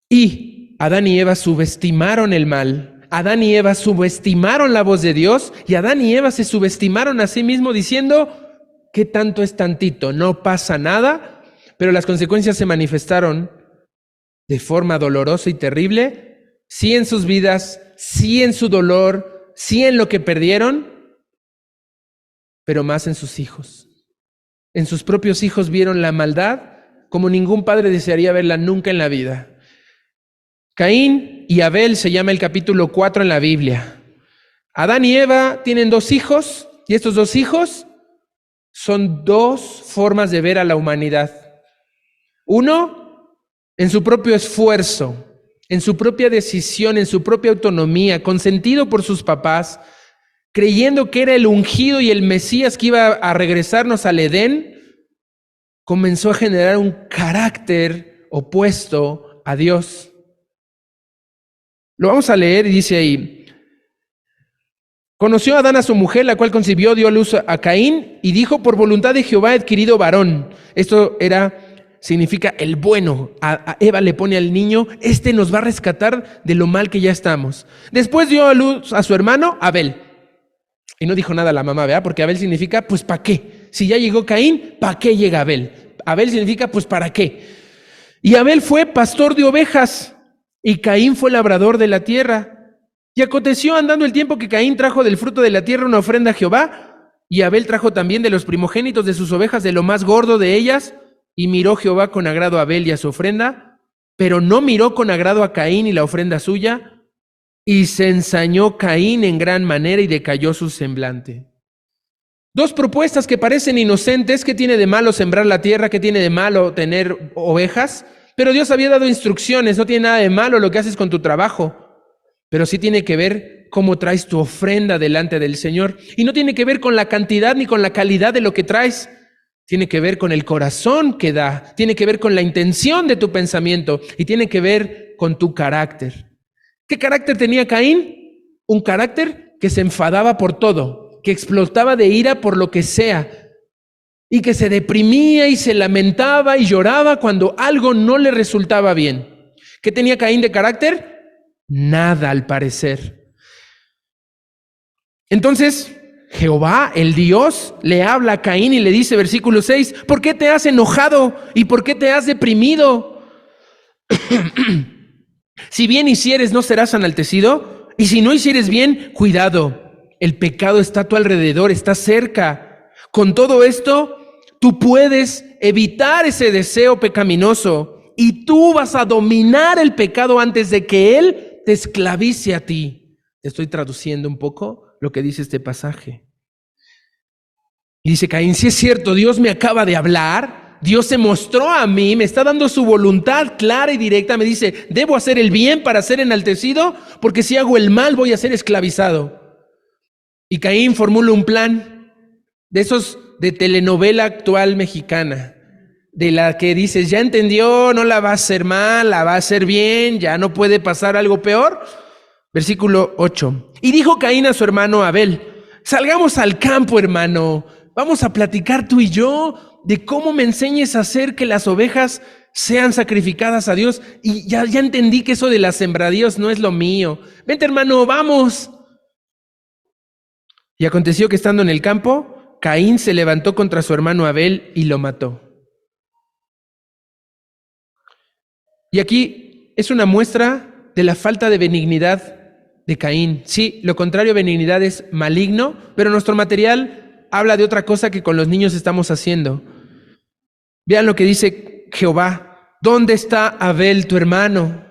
Y Adán y Eva subestimaron el mal. Adán y Eva subestimaron la voz de Dios y Adán y Eva se subestimaron a sí mismos diciendo, ¿qué tanto es tantito? No pasa nada, pero las consecuencias se manifestaron de forma dolorosa y terrible, sí en sus vidas, sí en su dolor, sí en lo que perdieron, pero más en sus hijos. En sus propios hijos vieron la maldad como ningún padre desearía verla nunca en la vida. Caín y Abel se llama el capítulo 4 en la Biblia. Adán y Eva tienen 2 hijos, y estos 2 hijos son 2 formas de ver a la humanidad. Uno, en su propio esfuerzo, en su propia decisión, en su propia autonomía, consentido por sus papás, creyendo que era el ungido y el Mesías que iba a regresarnos al Edén, comenzó a generar un carácter opuesto a Dios. Lo vamos a leer y dice ahí: conoció Adán a su mujer, la cual concibió, dio a luz a Caín, y dijo: por voluntad de Jehová he adquirido varón. Esto significa el bueno. A Eva le pone al niño, este nos va a rescatar de lo mal que ya estamos. Después dio a luz a su hermano Abel. Y no dijo nada la mamá, ¿verdad? Porque Abel significa, pues, ¿para qué? Si ya llegó Caín, ¿para qué llega Abel? Abel significa, pues, ¿para qué? Y Abel fue pastor de ovejas, y Caín fue labrador de la tierra. Y aconteció andando el tiempo que Caín trajo del fruto de la tierra una ofrenda a Jehová, y Abel trajo también de los primogénitos de sus ovejas, de lo más gordo de ellas, y miró Jehová con agrado a Abel y a su ofrenda, pero no miró con agrado a Caín y la ofrenda suya, y se ensañó Caín en gran manera y decayó su semblante. 2 propuestas que parecen inocentes. ¿Qué tiene de malo sembrar la tierra? ¿Qué tiene de malo tener ovejas? Pero Dios había dado instrucciones. No tiene nada de malo lo que haces con tu trabajo, pero sí tiene que ver cómo traes tu ofrenda delante del Señor. Y no tiene que ver con la cantidad ni con la calidad de lo que traes. Tiene que ver con el corazón que da. Tiene que ver con la intención de tu pensamiento. Y tiene que ver con tu carácter. ¿Qué carácter tenía Caín? Un carácter que se enfadaba por todo, que explotaba de ira por lo que sea, y que se deprimía y se lamentaba y lloraba cuando algo no le resultaba bien. ¿Qué tenía Caín de carácter? Nada, al parecer. Entonces, Jehová, el Dios, le habla a Caín y le dice, versículo 6, ¿por qué te has enojado y por qué te has deprimido? Si bien hicieres, no serás enaltecido, y si no hicieres bien, cuidado, el pecado está a tu alrededor, está cerca. Con todo esto, tú puedes evitar ese deseo pecaminoso, y tú vas a dominar el pecado antes de que él te esclavice a ti. Te estoy traduciendo un poco lo que dice este pasaje. Y dice Caín, si es cierto, Dios me acaba de hablar, Dios se mostró a mí, me está dando su voluntad clara y directa, me dice, ¿debo hacer el bien para ser enaltecido? Porque si hago el mal voy a ser esclavizado. Y Caín formula un plan de esos de telenovela actual mexicana, de la que dices, ya entendió, no la va a hacer mal, la va a hacer bien, ya no puede pasar algo peor. Versículo 8. Y dijo Caín a su hermano Abel, salgamos al campo, hermano, vamos a platicar tú y yo de cómo me enseñes a hacer que las ovejas sean sacrificadas a Dios. Y ya entendí que eso de las sembradíos no es lo mío. Vente, hermano, vamos. Y aconteció que estando en el campo, Caín se levantó contra su hermano Abel y lo mató. Y aquí es una muestra de la falta de benignidad de Caín. Sí, lo contrario a benignidad es maligno, pero nuestro material habla de otra cosa que con los niños estamos haciendo. Vean lo que dice Jehová. ¿Dónde está Abel, tu hermano?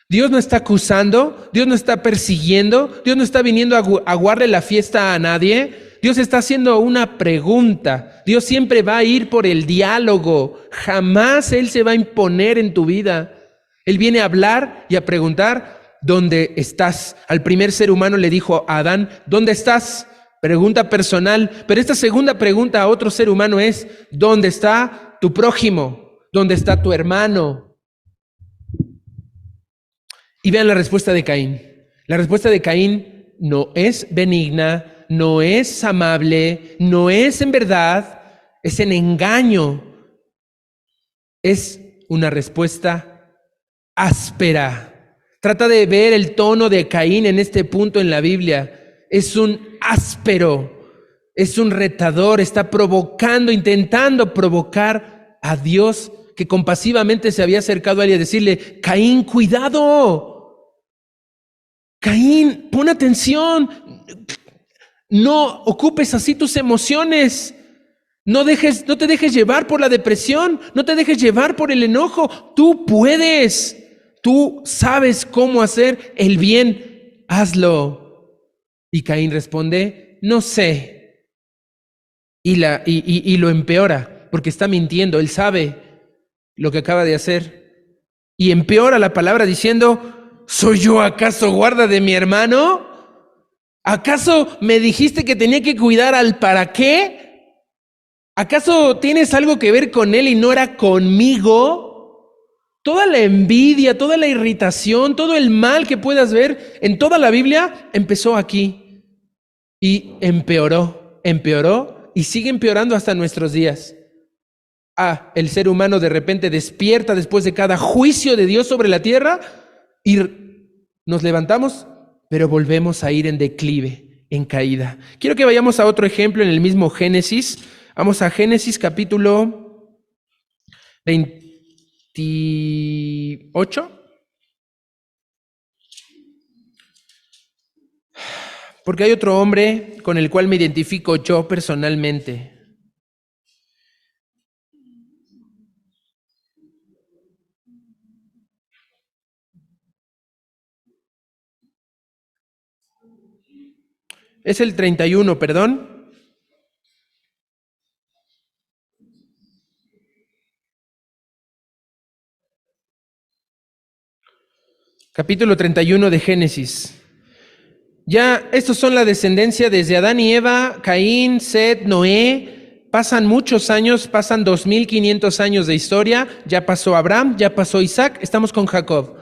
Dios no está acusando, Dios no está persiguiendo, Dios no está viniendo a aguarle la fiesta a nadie. Dios está haciendo una pregunta. Dios siempre va a ir por el diálogo. Jamás Él se va a imponer en tu vida. Él viene a hablar y a preguntar, ¿dónde estás? Al primer ser humano le dijo a Adán, ¿dónde estás? Pregunta personal. Pero esta segunda pregunta a otro ser humano es, ¿dónde está tu prójimo? ¿Dónde está tu hermano? Y vean la respuesta de Caín. La respuesta de Caín no es benigna, no es amable, no es en verdad, es en engaño. Es una respuesta áspera. Trata de ver el tono de Caín en este punto en la Biblia. Es un áspero, es un retador, está provocando, intentando provocar a Dios, que compasivamente se había acercado a él y a decirle, Caín, cuidado. Caín, pon atención, no ocupes así tus emociones, no te dejes llevar por la depresión, no te dejes llevar por el enojo, tú puedes, tú sabes cómo hacer el bien, hazlo. Y Caín responde, no sé. Y lo empeora, porque está mintiendo, él sabe lo que acaba de hacer. Y empeora la palabra diciendo, ¿soy yo acaso guarda de mi hermano? ¿Acaso me dijiste que tenía que cuidar al para qué? ¿Acaso tienes algo que ver con él y no era conmigo? Toda la envidia, toda la irritación, todo el mal que puedas ver en toda la Biblia empezó aquí y empeoró y sigue empeorando hasta nuestros días. El ser humano de repente despierta después de cada juicio de Dios sobre la tierra y nos levantamos, pero volvemos a ir en declive, en caída. Quiero que vayamos a otro ejemplo en el mismo Génesis. Vamos a Génesis capítulo 28. Porque hay otro hombre con el cual me identifico yo personalmente. Es el 31, perdón. Capítulo 31 de Génesis. Ya, estos son la descendencia desde Adán y Eva, Caín, Set, Noé. Pasan muchos años, pasan 2500 años de historia. Ya pasó Abraham, ya pasó Isaac, estamos con Jacob.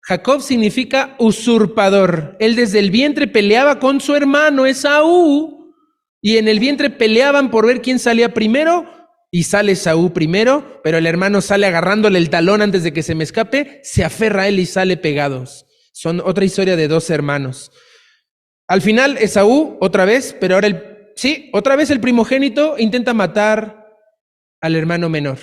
Jacob significa usurpador. Él desde el vientre peleaba con su hermano Esaú y en el vientre peleaban por ver quién salía primero y sale Esaú primero, pero el hermano sale agarrándole el talón antes de que se me escape, se aferra a él y sale pegados. Son otra historia de dos hermanos. Al final Esaú, otra vez, pero ahora otra vez el primogénito intenta matar al hermano menor.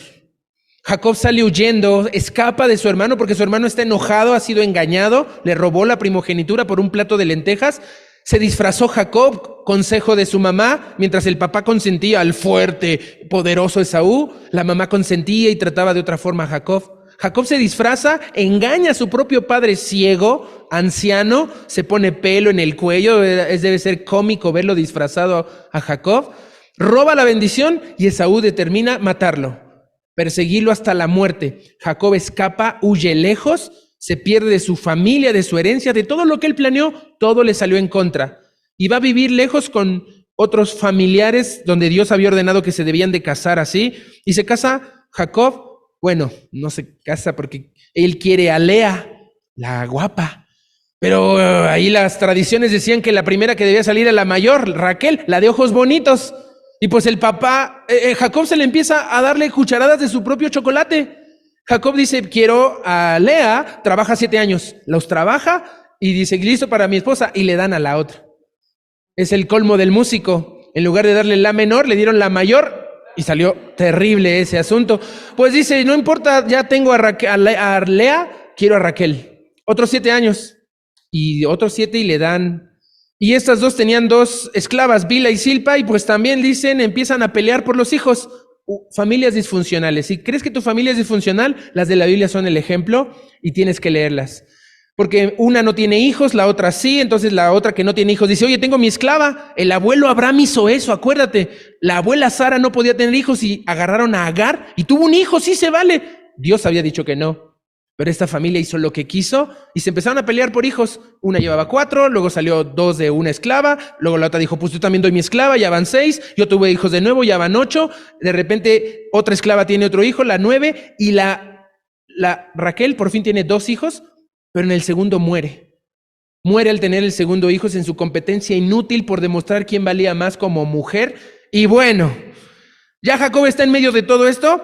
Jacob sale huyendo, escapa de su hermano porque su hermano está enojado, ha sido engañado, le robó la primogenitura por un plato de lentejas. Se disfrazó Jacob, consejo de su mamá, mientras el papá consentía al fuerte, poderoso Esaú, la mamá consentía y trataba de otra forma a Jacob. Jacob se disfraza, engaña a su propio padre ciego, anciano, se pone pelo en el cuello, debe ser cómico verlo disfrazado a Jacob, roba la bendición y Esaú determina matarlo, perseguirlo hasta la muerte. Jacob escapa, huye lejos, se pierde de su familia, de su herencia, de todo lo que él planeó, todo le salió en contra. Y va a vivir lejos con otros familiares donde Dios había ordenado que se debían de casar así. Y se casa Jacob. Bueno, no se casa porque él quiere a Lea, la guapa. Pero ahí las tradiciones decían que la primera que debía salir era la mayor, Raquel, la de ojos bonitos. Y pues el papá, Jacob se le empieza a darle cucharadas de su propio chocolate. Jacob dice, quiero a Lea, trabaja 7 años. Los trabaja y dice, listo para mi esposa, y le dan a la otra. Es el colmo del músico. En lugar de darle la menor, le dieron la mayor. Y salió terrible ese asunto. Pues dice, no importa, ya tengo a Lea, quiero a Raquel. Otros 7 años. Y otros 7 y le dan. Y estas dos tenían 2 esclavas, Bilha y Silpa, y pues también dicen, empiezan a pelear por los hijos. Familias disfuncionales. Si crees que tu familia es disfuncional, las de la Biblia son el ejemplo y tienes que leerlas. Porque una no tiene hijos, la otra sí, entonces la otra que no tiene hijos dice, oye, tengo mi esclava, el abuelo Abraham hizo eso, acuérdate, la abuela Sara no podía tener hijos y agarraron a Agar y tuvo un hijo, sí se vale. Dios había dicho que no, pero esta familia hizo lo que quiso y se empezaron a pelear por hijos. Una llevaba 4, luego salió 2 de una esclava, luego la otra dijo, pues yo también doy mi esclava, ya van 6, yo tuve hijos de nuevo, ya van 8, de repente otra esclava tiene otro hijo, la 9, y la Raquel por fin tiene 2 hijos, pero en el segundo muere. Muere al tener el segundo hijo en su competencia inútil por demostrar quién valía más como mujer. Y bueno, ya Jacob está en medio de todo esto.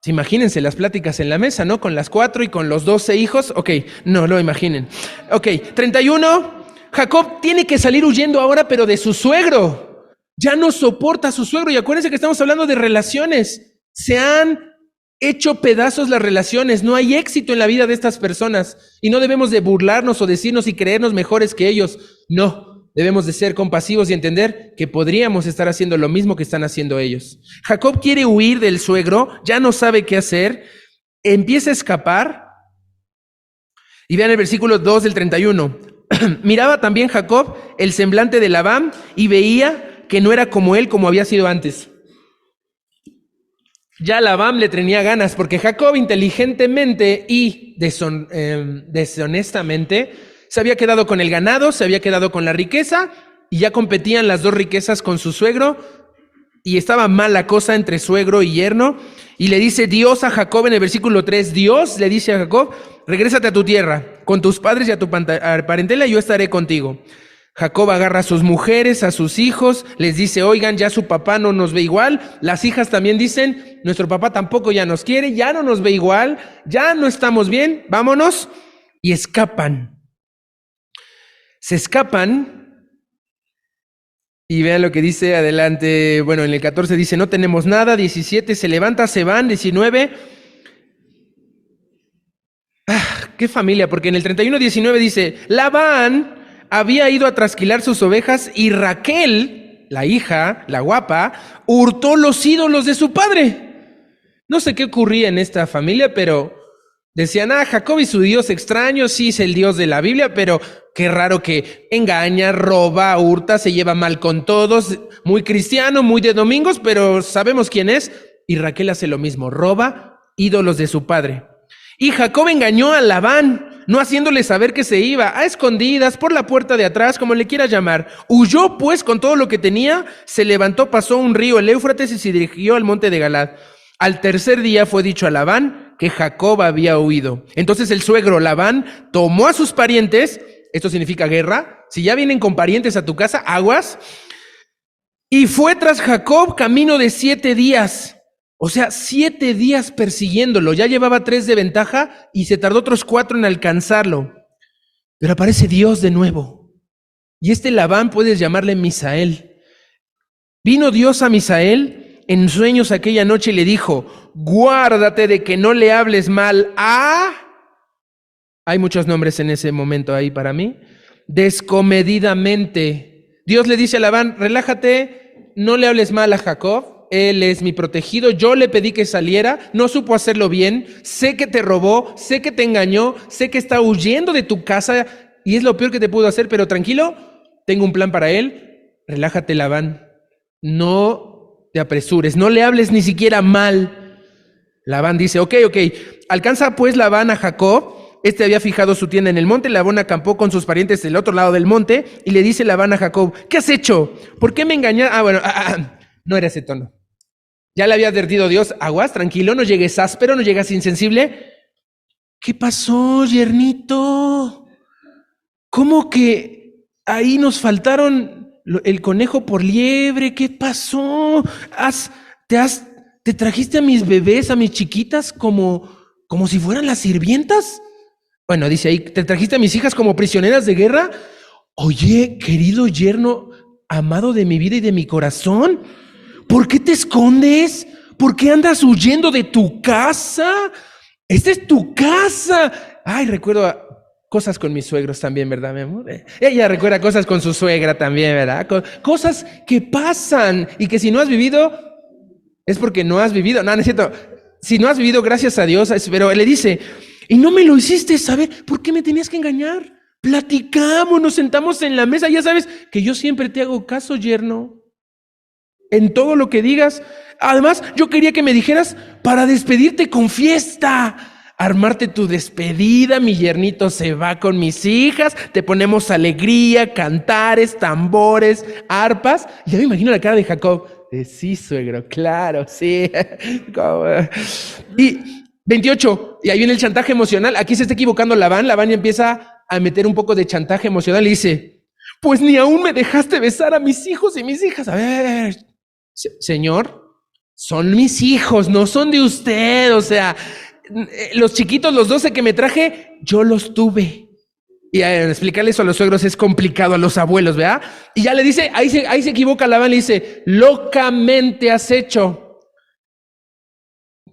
Imagínense las pláticas en la mesa, ¿no? Con las 4 y con los 12 hijos. Ok, no lo imaginen. Ok, 31. Jacob tiene que salir huyendo ahora, pero de su suegro. Ya no soporta a su suegro. Y acuérdense que estamos hablando de relaciones. Se han hecho pedazos las relaciones, no hay éxito en la vida de estas personas y no debemos de burlarnos o decirnos y creernos mejores que ellos. No, debemos de ser compasivos y entender que podríamos estar haciendo lo mismo que están haciendo ellos. Jacob quiere huir del suegro, ya no sabe qué hacer, empieza a escapar y vean el versículo 2 del 31. Miraba también Jacob el semblante de Labán y veía que no era como él, como había sido antes. Ya Labán le tenía ganas, porque Jacob inteligentemente y deshonestamente se había quedado con el ganado, se había quedado con la riqueza, y ya competían las dos riquezas con su suegro, y estaba mal la cosa entre suegro y yerno. Y le dice Dios a Jacob en el versículo 3, Dios le dice a Jacob, regrésate a tu tierra, con tus padres y a tu parentela, y yo estaré contigo. Jacob agarra a sus mujeres, a sus hijos, les dice, oigan, ya su papá no nos ve igual. Las hijas también dicen, nuestro papá tampoco ya nos quiere, ya no nos ve igual, ya no estamos bien, vámonos. Y escapan. Se escapan. Y vean lo que dice adelante, bueno, en el 14 dice, no tenemos nada, 17, se levanta, se van, 19. ¡Qué familia! Porque en el 31, 19 dice, Labán había ido a trasquilar sus ovejas y Raquel, la hija, la guapa, hurtó los ídolos de su padre. No sé qué ocurría en esta familia, pero decían, Jacob y su Dios extraño, sí es el Dios de la Biblia, pero qué raro que engaña, roba, hurta, se lleva mal con todos, muy cristiano, muy de domingos, pero sabemos quién es. Y Raquel hace lo mismo, roba ídolos de su padre. Y Jacob engañó a Labán, no haciéndole saber que se iba, a escondidas, por la puerta de atrás, como le quieras llamar. Huyó pues con todo lo que tenía, se levantó, pasó un río, el Éufrates, y se dirigió al monte de Galad. Al tercer día fue dicho a Labán que Jacob había huido. Entonces el suegro Labán tomó a sus parientes, esto significa guerra, si ya vienen con parientes a tu casa, aguas, y fue tras Jacob camino de 7 días. O sea, 7 días persiguiéndolo. Ya llevaba 3 de ventaja y se tardó otros 4 en alcanzarlo. Pero aparece Dios de nuevo. Y este Labán puedes llamarle Misael. Vino Dios a Misael en sueños aquella noche y le dijo, guárdate de que no le hables mal a... Hay muchos nombres en ese momento ahí para mí. Descomedidamente. Dios le dice a Labán, relájate, no le hables mal a Jacob. Él es mi protegido, yo le pedí que saliera, no supo hacerlo bien, sé que te robó, sé que te engañó, sé que está huyendo de tu casa y es lo peor que te pudo hacer, pero tranquilo, tengo un plan para él. Relájate, Labán, no te apresures, no le hables ni siquiera mal. Labán dice, ok, alcanza pues Labán a Jacob. Este había fijado su tienda en el monte, Labán acampó con sus parientes del otro lado del monte y le dice Labán a Jacob, ¿qué has hecho? ¿Por qué me engañaste? No era ese tono. Ya le había advertido Dios, aguas, tranquilo, no llegues áspero, no llegues insensible. ¿Qué pasó, yernito? ¿Cómo que ahí nos faltaron el conejo por liebre? ¿Qué pasó? ¿Te trajiste a mis bebés, a mis chiquitas, como si fueran las sirvientas? Bueno, dice ahí, ¿te trajiste a mis hijas como prisioneras de guerra? Oye, querido yerno, amado de mi vida y de mi corazón, ¿por qué te escondes? ¿Por qué andas huyendo de tu casa? Esta es tu casa. Ay, recuerdo cosas con mis suegros también, ¿verdad, mi amor? Ella recuerda cosas con su suegra también, ¿verdad? Cosas que pasan y que si no has vivido, es porque no has vivido. No es cierto. Si no has vivido, gracias a Dios. Pero él le dice, y no me lo hiciste saber, ¿por qué me tenías que engañar? Platicamos, nos sentamos en la mesa. Ya sabes que yo siempre te hago caso, yerno. En todo lo que digas. Además, yo quería que me dijeras para despedirte con fiesta. Armarte tu despedida, mi yernito se va con mis hijas, te ponemos alegría, cantares, tambores, arpas. Ya me imagino la cara de Jacob. Sí, suegro, claro, sí. Y 28, y ahí viene el chantaje emocional. Aquí se está equivocando Labán. Labán ya empieza a meter un poco de chantaje emocional y dice, pues ni aún me dejaste besar a mis hijos y mis hijas. A ver. Señor, son mis hijos, no son de usted. O sea, los chiquitos, los 12 que me traje, yo los tuve. Y explicarle eso a los suegros es complicado, a los abuelos, ¿verdad? Y ya le dice, ahí se equivoca Labán, le dice, locamente has hecho.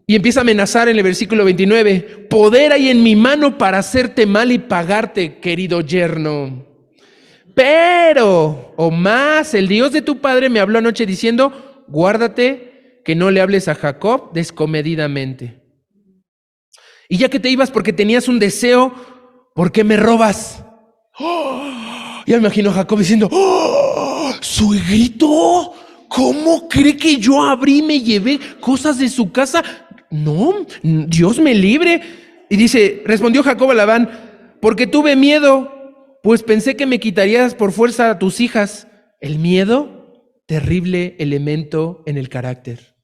Y empieza a amenazar en el versículo 29, poder hay en mi mano para hacerte mal y pagarte, querido yerno. Pero, o más, el Dios de tu padre me habló anoche diciendo, guárdate que no le hables a Jacob descomedidamente. Y ya que te ibas porque tenías un deseo, ¿por qué me robas? ¡Oh! Ya me imagino a Jacob diciendo, ¡oh, suegrito! ¿Cómo cree que yo abrí y me llevé cosas de su casa? No, Dios me libre. Y dice, respondió Jacob a Labán, porque tuve miedo, pues pensé que me quitarías por fuerza a tus hijas. El miedo, terrible elemento en el carácter.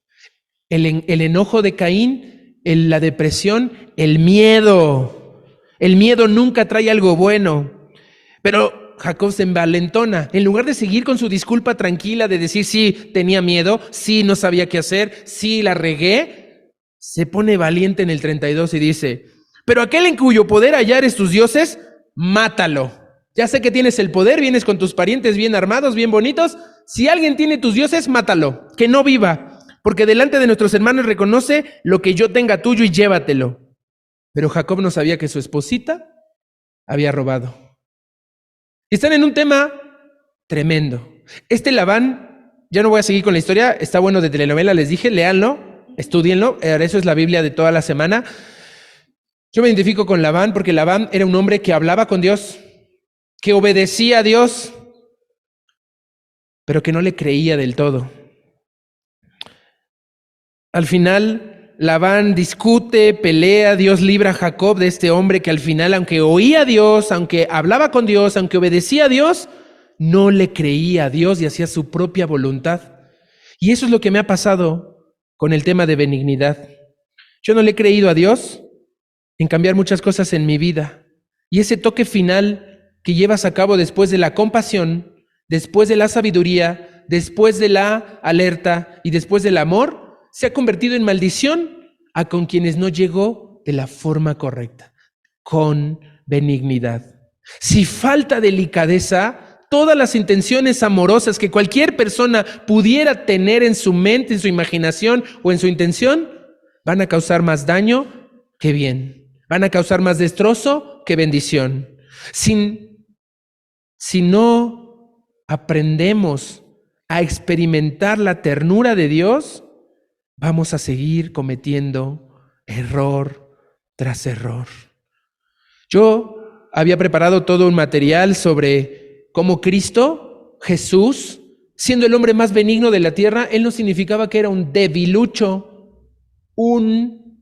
El enojo de Caín, la depresión, el miedo. El miedo nunca trae algo bueno. Pero Jacob se envalentona. En lugar de seguir con su disculpa tranquila de decir, sí, tenía miedo, sí, no sabía qué hacer, sí, la regué, se pone valiente en el 32 y dice, pero aquel en cuyo poder hallares tus dioses, mátalo. Ya sé que tienes el poder, vienes con tus parientes bien armados, bien bonitos. Si alguien tiene tus dioses, mátalo, que no viva. Porque delante de nuestros hermanos reconoce lo que yo tenga tuyo y llévatelo. Pero Jacob no sabía que su esposita había robado. Y están en un tema tremendo. Labán, ya no voy a seguir con la historia, está bueno de telenovela, les dije, léanlo, estúdienlo, eso es la Biblia de toda la semana. Yo me identifico con Labán porque Labán era un hombre que hablaba con Dios, que obedecía a Dios, pero que no le creía del todo. Al final, Labán discute, pelea, Dios libra a Jacob de este hombre que al final, aunque oía a Dios, aunque hablaba con Dios, aunque obedecía a Dios, no le creía a Dios y hacía su propia voluntad. Y eso es lo que me ha pasado con el tema de benignidad. Yo no le he creído a Dios en cambiar muchas cosas en mi vida. Y ese toque final que llevas a cabo después de la compasión, después de la sabiduría, después de la alerta y después del amor, se ha convertido en maldición a con quienes no llegó de la forma correcta, con benignidad. Si falta delicadeza, todas las intenciones amorosas que cualquier persona pudiera tener en su mente, en su imaginación o en su intención, van a causar más daño que bien. Van a causar más destrozo que bendición. Si no aprendemos a experimentar la ternura de Dios, vamos a seguir cometiendo error tras error. Yo había preparado todo un material sobre cómo Cristo, Jesús, siendo el hombre más benigno de la tierra, Él no significaba que era un debilucho, un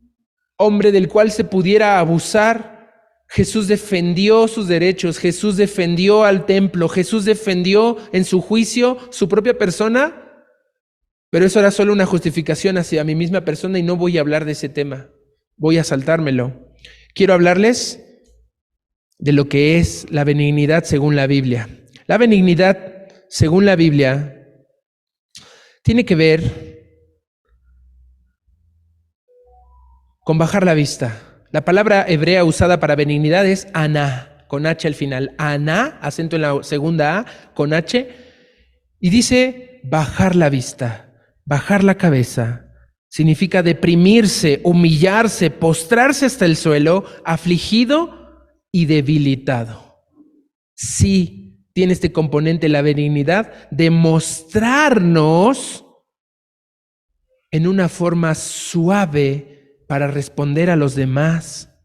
hombre del cual se pudiera abusar. Jesús defendió sus derechos, Jesús defendió al templo, Jesús defendió en su juicio su propia persona. Pero eso era solo una justificación hacia mi misma persona y no voy a hablar de ese tema. Voy a saltármelo. Quiero hablarles de lo que es la benignidad según la Biblia. La benignidad según la Biblia tiene que ver con bajar la vista. La palabra hebrea usada para benignidad es aná, con H al final. Aná, acento en la segunda A, con H, y dice bajar la vista. Bajar la cabeza significa deprimirse, humillarse, postrarse hasta el suelo, afligido y debilitado. Sí, tiene este componente la benignidad de mostrarnos en una forma suave para responder a los demás.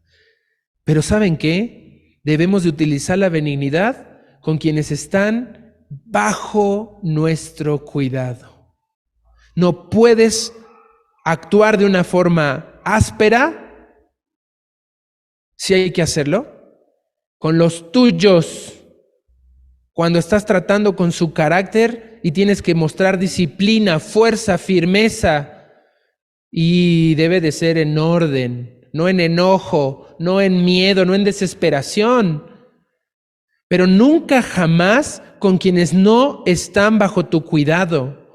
Pero ¿saben qué? Debemos de utilizar la benignidad con quienes están bajo nuestro cuidado. No puedes actuar de una forma áspera, si hay que hacerlo, con los tuyos. Cuando estás tratando con su carácter y tienes que mostrar disciplina, fuerza, firmeza, y debe de ser en orden, no en enojo, no en miedo, no en desesperación, pero nunca jamás con quienes no están bajo tu cuidado.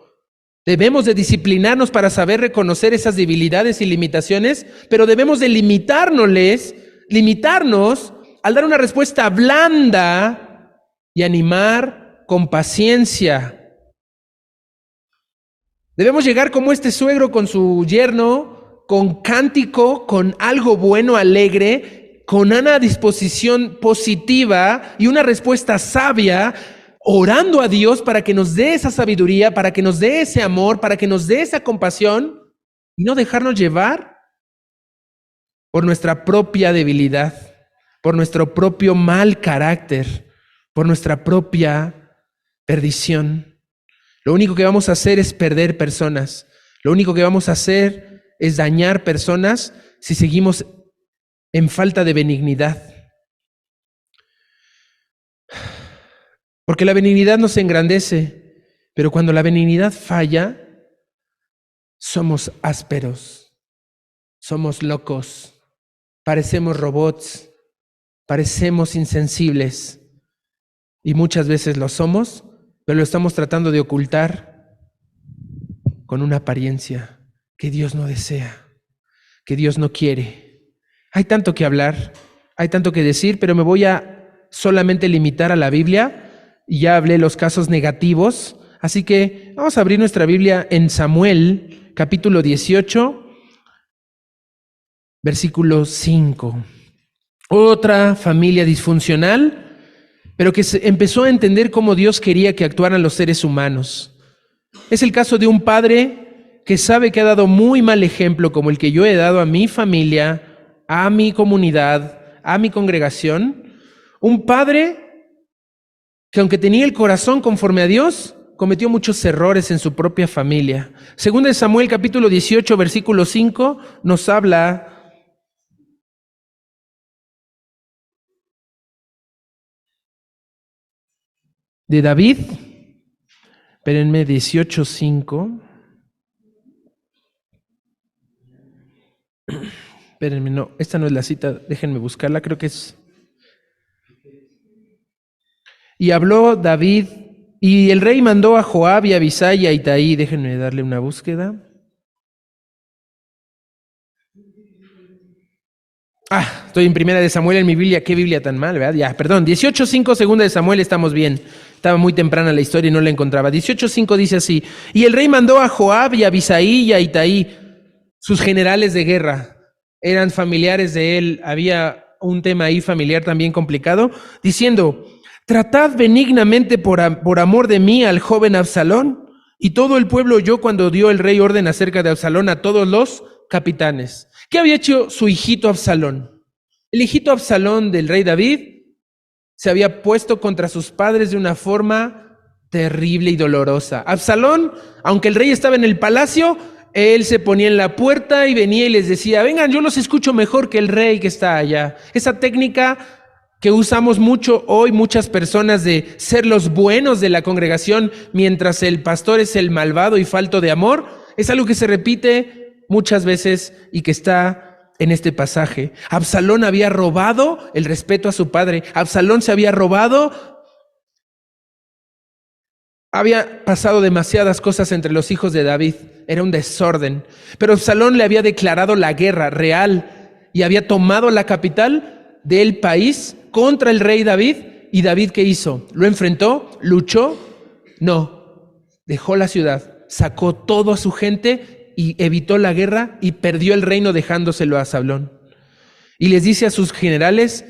Debemos de disciplinarnos para saber reconocer esas debilidades y limitaciones, pero debemos de limitarnos al dar una respuesta blanda y animar con paciencia. Debemos llegar como este suegro con su yerno, con cántico, con algo bueno, alegre, con una disposición positiva y una respuesta sabia, orando a Dios para que nos dé esa sabiduría, para que nos dé ese amor, para que nos dé esa compasión y no dejarnos llevar por nuestra propia debilidad, por nuestro propio mal carácter. por nuestra propia perdición. Lo único que vamos a hacer es perder personas. Lo único que vamos a hacer es dañar personas si seguimos en falta de benignidad. Porque la benignidad nos engrandece, pero cuando la benignidad falla, somos ásperos, somos locos, parecemos robots, parecemos insensibles. Y muchas veces lo somos, pero lo estamos tratando de ocultar con una apariencia que Dios no desea, que Dios no quiere. Hay tanto que hablar, hay tanto que decir, pero me voy a solamente limitar a la Biblia. Y ya hablé los casos negativos, así que vamos a abrir nuestra Biblia en Samuel, capítulo 18, versículo 5. Otra familia disfuncional, pero que empezó a entender cómo Dios quería que actuaran los seres humanos. Es el caso de un padre que sabe que ha dado muy mal ejemplo, como el que yo he dado a mi familia, a mi comunidad, a mi congregación. Un padre que aunque tenía el corazón conforme a Dios, cometió muchos errores en su propia familia. Según de Samuel capítulo 18, versículo 5, nos habla de David. Espérenme, 18:5. Espérenme, no, esta no es la cita, déjenme buscarla, creo que es... Y habló David, y el rey mandó a Joab y a Abisai y a Itaí. Déjenme darle una búsqueda. Estoy en primera de Samuel en mi Biblia. Qué Biblia tan mal, ¿verdad? Ya, perdón. 18:5, segunda de Samuel, estamos bien. Estaba muy temprana la historia y no la encontraba. 18:5 dice así: y el rey mandó a Joab y a Abisai y a Itaí, sus generales de guerra. Eran familiares de él. Había un tema ahí familiar también complicado, diciendo: tratad benignamente por amor de mí al joven Absalón. Y todo el pueblo oyó cuando dio el rey orden acerca de Absalón a todos los capitanes. ¿Qué había hecho su hijito Absalón? El hijito Absalón del rey David se había puesto contra sus padres de una forma terrible y dolorosa. Absalón, aunque el rey estaba en el palacio, él se ponía en la puerta y venía y les decía: vengan, yo los escucho mejor que el rey que está allá. Esa técnica que usamos mucho hoy muchas personas de ser los buenos de la congregación mientras el pastor es el malvado y falto de amor, es algo que se repite muchas veces y que está en este pasaje. Absalón había robado el respeto a su padre. Absalón se había robado, había pasado demasiadas cosas entre los hijos de David. Era un desorden. Pero Absalón le había declarado la guerra real y había tomado la capital del país contra el rey David. ¿Y David qué hizo? ¿Lo enfrentó? ¿Luchó? No. Dejó la ciudad, sacó todo a su gente y evitó la guerra y perdió el reino dejándoselo a Absalón. Y les dice a sus generales: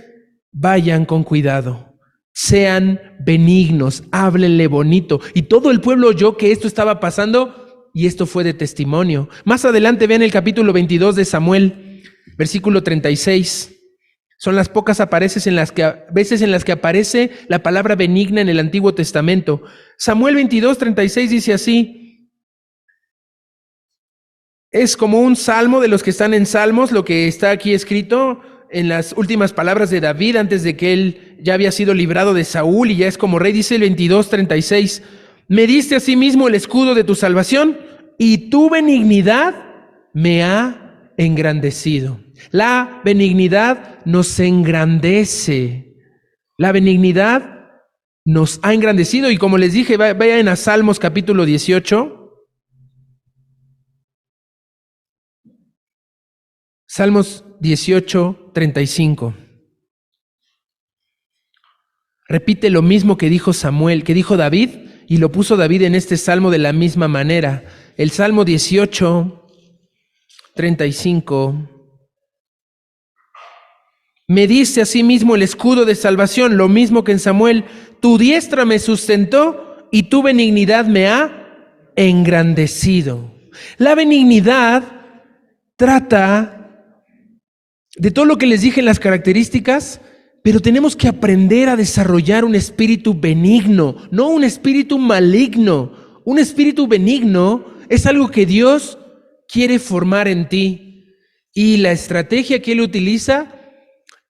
vayan con cuidado, sean benignos, háblenle bonito. Y todo el pueblo oyó que esto estaba pasando y esto fue de testimonio. Más adelante vean el capítulo 22 de Samuel, versículo 36. Son las pocas veces en las que aparece la palabra benigna en el Antiguo Testamento. Samuel 22:36 dice así: es como un salmo de los que están en Salmos, lo que está aquí escrito en las últimas palabras de David antes de que él ya había sido librado de Saúl y ya es como rey. Dice el 22:36: me diste asimismo el escudo de tu salvación y tu benignidad me ha engrandecido. La benignidad nos engrandece. La benignidad nos ha engrandecido. Y como les dije, vayan a Salmos capítulo 18. Salmos 18:35. Repite lo mismo que dijo Samuel, que dijo David, y lo puso David en este salmo de la misma manera. El Salmo 18:35. Me diste asimismo el escudo de salvación, lo mismo que en Samuel. Tu diestra me sustentó y tu benignidad me ha engrandecido. La benignidad trata de todo lo que les dije en las características, Pero tenemos que aprender a desarrollar un espíritu benigno, no un espíritu maligno. Un espíritu benigno es algo que Dios quiere formar en ti. Y la estrategia que Él utiliza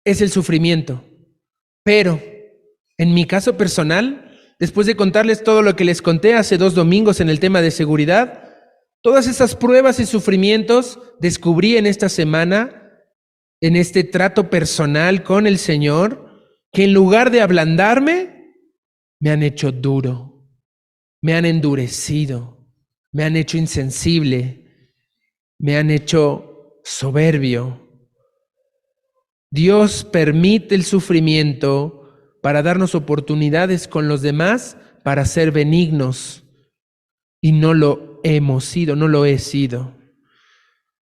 es el sufrimiento. Pero, en mi caso personal, después de contarles todo lo que les conté hace 2 domingos en el tema de seguridad, todas esas pruebas y sufrimientos descubrí en esta semana, en este trato personal con el Señor, que en lugar de ablandarme, me han hecho duro, me han endurecido, me han hecho insensible, me han hecho soberbio. Dios permite el sufrimiento para darnos oportunidades con los demás para ser benignos, y no lo hemos sido, no lo he sido.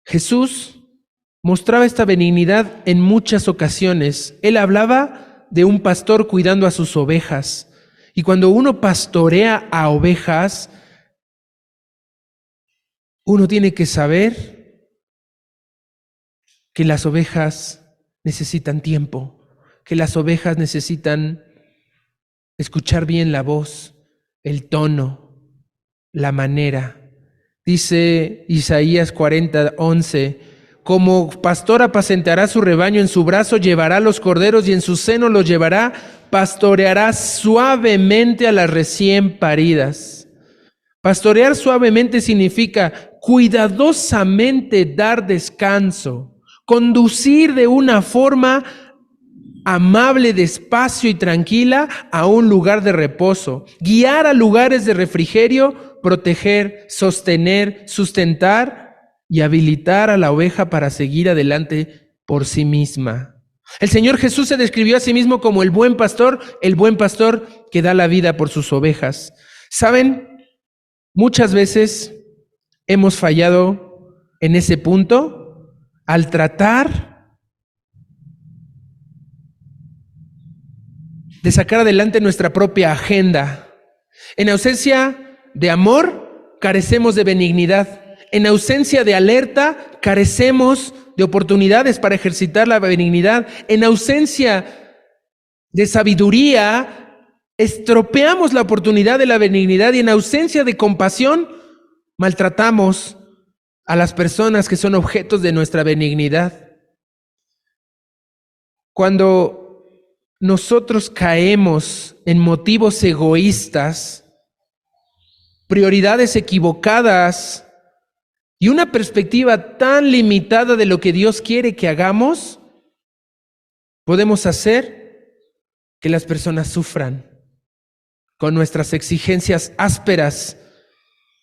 Jesús mostraba esta benignidad en muchas ocasiones. Él hablaba de un pastor cuidando a sus ovejas. Y cuando uno pastorea a ovejas, uno tiene que saber que las ovejas necesitan tiempo, que las ovejas necesitan escuchar bien la voz, el tono, la manera. Dice Isaías 40:11, como pastor apacentará su rebaño, en su brazo llevará los corderos y en su seno los llevará, pastoreará suavemente a las recién paridas. Pastorear suavemente significa cuidadosamente dar descanso, conducir de una forma amable, despacio y tranquila a un lugar de reposo, guiar a lugares de refrigerio, proteger, sostener, sustentar y habilitar a la oveja para seguir adelante por sí misma. El Señor Jesús se describió a sí mismo como el buen pastor que da la vida por sus ovejas. ¿Saben? Muchas veces hemos fallado en ese punto al tratar de sacar adelante nuestra propia agenda. En ausencia de amor, carecemos de benignidad. En ausencia de alerta, carecemos de oportunidades para ejercitar la benignidad. En ausencia de sabiduría, estropeamos la oportunidad de la benignidad. Y en ausencia de compasión, maltratamos a las personas que son objetos de nuestra benignidad. Cuando nosotros caemos en motivos egoístas, prioridades equivocadas y una perspectiva tan limitada de lo que Dios quiere que hagamos, podemos hacer que las personas sufran con nuestras exigencias ásperas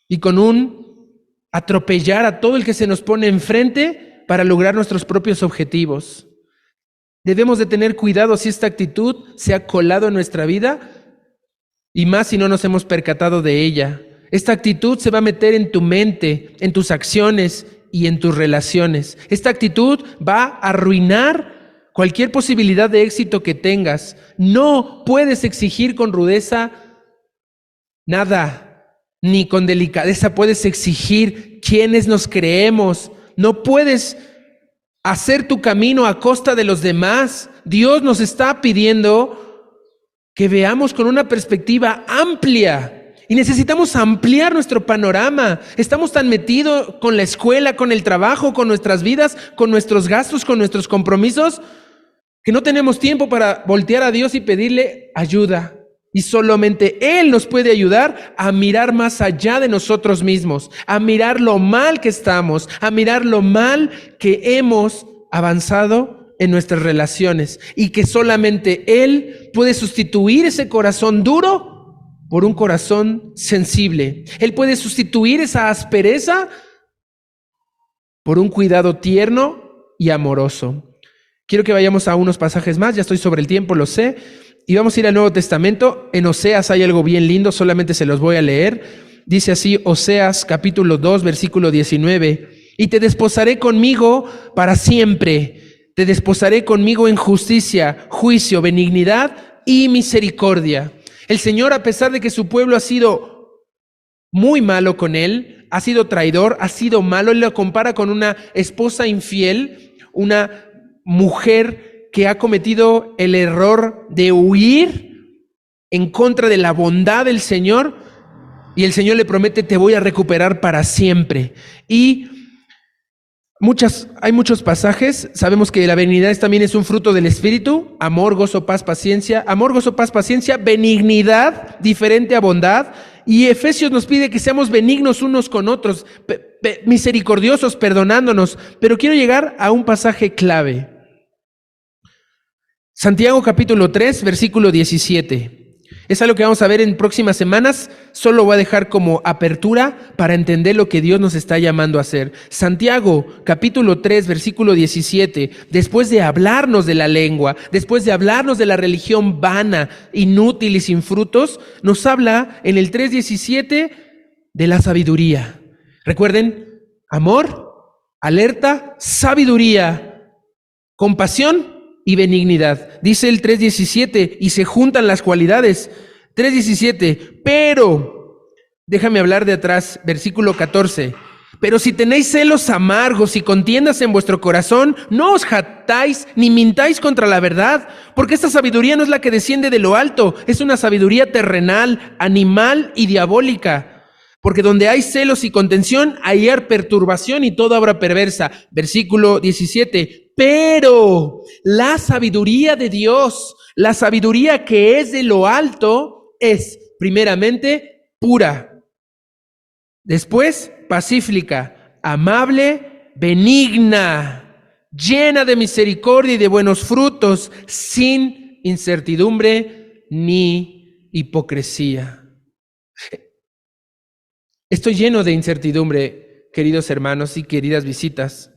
y con un atropellar a todo el que se nos pone enfrente para lograr nuestros propios objetivos. Debemos de tener cuidado si esta actitud se ha colado en nuestra vida, y más si no nos hemos percatado de ella. Esta actitud se va a meter en tu mente, en tus acciones y en tus relaciones. Esta actitud va a arruinar cualquier posibilidad de éxito que tengas. No puedes exigir con rudeza nada, ni con delicadeza puedes exigir quiénes nos creemos. No puedes hacer tu camino a costa de los demás. Dios nos está pidiendo que veamos con una perspectiva amplia. Y necesitamos ampliar nuestro panorama. Estamos tan metidos con la escuela, con el trabajo, con nuestras vidas, con nuestros gastos, con nuestros compromisos, que no tenemos tiempo para voltear a Dios y pedirle ayuda. Y solamente Él nos puede ayudar a mirar más allá de nosotros mismos, a mirar lo mal que estamos, a mirar lo mal que hemos avanzado en nuestras relaciones, y que solamente Él puede sustituir ese corazón duro por un corazón sensible. Él puede sustituir esa aspereza por un cuidado tierno y amoroso. Quiero que vayamos a unos pasajes más, ya estoy sobre el tiempo, lo sé, y vamos a ir al Nuevo Testamento. En Oseas hay algo bien lindo, solamente se los voy a leer. Dice así, Oseas capítulo 2, versículo 19, y te desposaré conmigo para siempre, te desposaré conmigo en justicia, juicio, benignidad y misericordia. El Señor, a pesar de que su pueblo ha sido muy malo con Él, ha sido traidor, ha sido malo, Él lo compara con una esposa infiel, una mujer que ha cometido el error de huir en contra de la bondad del Señor, y el Señor le promete: te voy a recuperar para siempre. Y hay muchos pasajes. Sabemos que la benignidad también es un fruto del Espíritu: amor, gozo, paz, paciencia. Amor, gozo, paz, paciencia. Benignidad, diferente a bondad. Y Efesios nos pide que seamos benignos unos con otros, misericordiosos, perdonándonos. Pero quiero llegar a un pasaje clave. Santiago capítulo 3, versículo 17. Es algo que vamos a ver en próximas semanas. Solo voy a dejar como apertura para entender lo que Dios nos está llamando a hacer. Santiago capítulo 3, versículo 17. Después de hablarnos de la lengua, después de hablarnos de la religión vana, inútil y sin frutos, nos habla en el 3:17 de la sabiduría. Recuerden: amor, alerta, sabiduría, compasión y benignidad. Dice el 3:17, y se juntan las cualidades. 3:17, pero, déjame hablar de atrás, versículo 14. Pero si tenéis celos amargos y contiendas en vuestro corazón, no os jactáis ni mintáis contra la verdad, porque esta sabiduría no es la que desciende de lo alto, es una sabiduría terrenal, animal y diabólica. Porque donde hay celos y contención, ahí hay perturbación y toda obra perversa. Versículo 17. Pero la sabiduría de Dios, la sabiduría que es de lo alto, es primeramente pura. Después, pacífica, amable, benigna, llena de misericordia y de buenos frutos, sin incertidumbre ni hipocresía. Estoy lleno de incertidumbre, queridos hermanos y queridas visitas.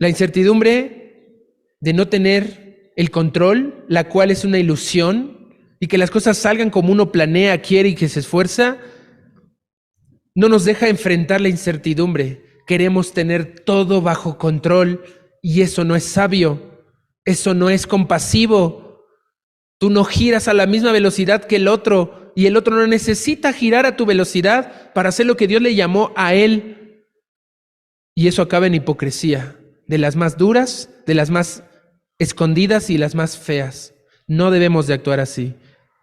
La incertidumbre de no tener el control, la cual es una ilusión, y que las cosas salgan como uno planea, quiere y que se esfuerza, no nos deja enfrentar la incertidumbre. Queremos tener todo bajo control, y eso no es sabio, eso no es compasivo. Tú no giras a la misma velocidad que el otro, y el otro no necesita girar a tu velocidad para hacer lo que Dios le llamó a él. Y eso acaba en hipocresía, de las más duras, de las más escondidas y las más feas. No debemos de actuar así.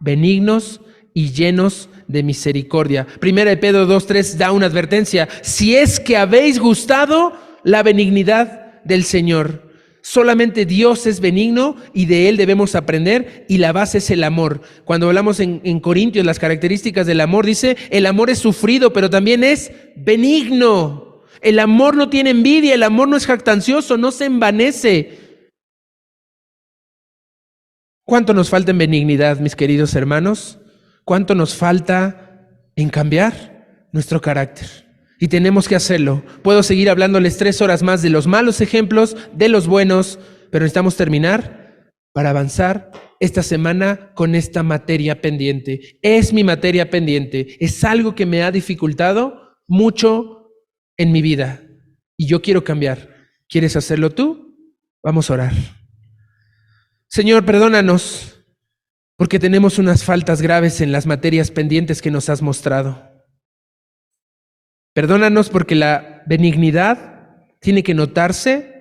Benignos y llenos de misericordia. Primera de Pedro 2:3 da una advertencia: si es que habéis gustado la benignidad del Señor. Solamente Dios es benigno y de Él debemos aprender, y la base es el amor. Cuando hablamos en Corintios las características del amor, dice: el amor es sufrido, pero también es benigno. El amor no tiene envidia, el amor no es jactancioso, no se envanece. ¿Cuánto nos falta en benignidad, mis queridos hermanos? ¿Cuánto nos falta en cambiar nuestro carácter? Y tenemos que hacerlo. Puedo seguir hablándoles 3 horas más de los malos ejemplos, de los buenos, pero necesitamos terminar para avanzar esta semana con esta materia pendiente. Es mi materia pendiente. Es algo que me ha dificultado mucho en mi vida y yo quiero cambiar. ¿Quieres hacerlo tú? Vamos a orar. Señor, perdónanos porque tenemos unas faltas graves en las materias pendientes que nos has mostrado. Perdónanos porque la benignidad tiene que notarse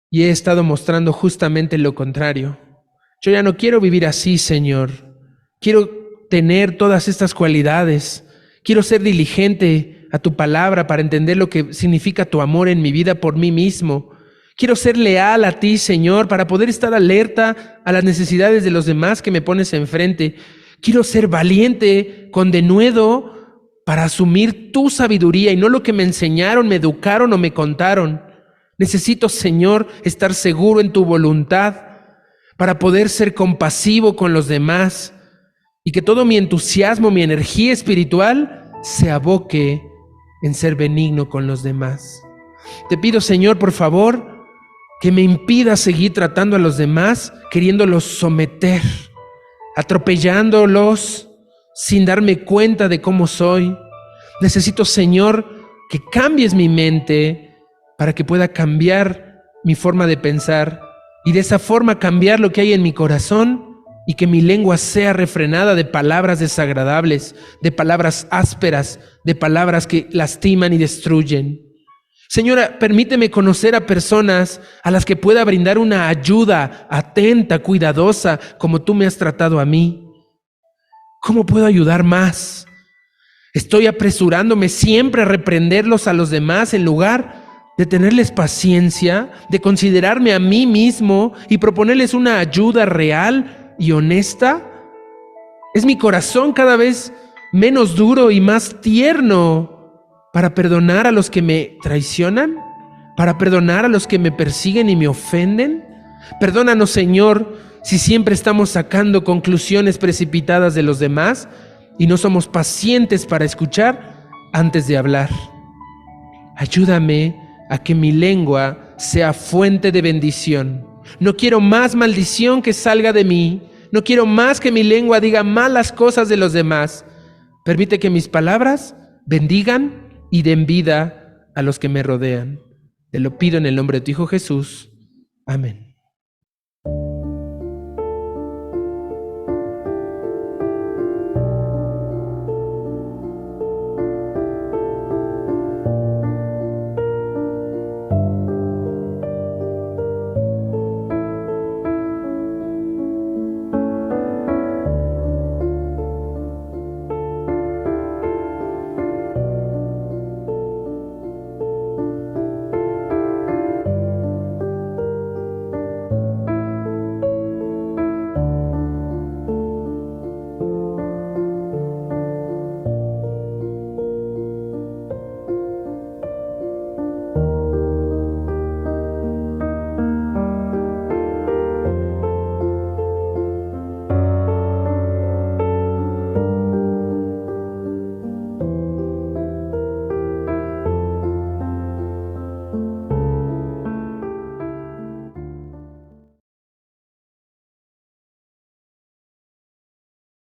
y he estado mostrando justamente lo contrario. Yo ya no quiero vivir así, Señor. Quiero tener todas estas cualidades. Quiero ser diligente a tu palabra para entender lo que significa tu amor en mi vida por mí mismo. Quiero ser leal a ti, Señor, para poder estar alerta a las necesidades de los demás que me pones enfrente. Quiero ser valiente, con denuedo, para asumir tu sabiduría y no lo que me enseñaron, me educaron o me contaron. Necesito, Señor, estar seguro en tu voluntad para poder ser compasivo con los demás y que todo mi entusiasmo, mi energía espiritual se aboque en ser benigno con los demás. Te pido, Señor, por favor, que me impida seguir tratando a los demás, queriéndolos someter, atropellándolos, sin darme cuenta de cómo soy. Necesito, Señor, que cambies mi mente para que pueda cambiar mi forma de pensar y de esa forma cambiar lo que hay en mi corazón y que mi lengua sea refrenada de palabras desagradables, de palabras ásperas, de palabras que lastiman y destruyen. Señora, permíteme conocer a personas a las que pueda brindar una ayuda atenta, cuidadosa, como tú me has tratado a mí. ¿Cómo puedo ayudar más? Estoy apresurándome siempre a reprenderlos a los demás en lugar de tenerles paciencia, de considerarme a mí mismo y proponerles una ayuda real y honesta. ¿Es mi corazón cada vez menos duro y más tierno para perdonar a los que me traicionan? ¿Para perdonar a los que me persiguen y me ofenden? Perdónanos, Señor, si siempre estamos sacando conclusiones precipitadas de los demás y no somos pacientes para escuchar antes de hablar. Ayúdame a que mi lengua sea fuente de bendición. No quiero más maldición que salga de mí. No quiero más que mi lengua diga malas cosas de los demás. Permite que mis palabras bendigan y den vida a los que me rodean. Te lo pido en el nombre de tu Hijo Jesús. Amén.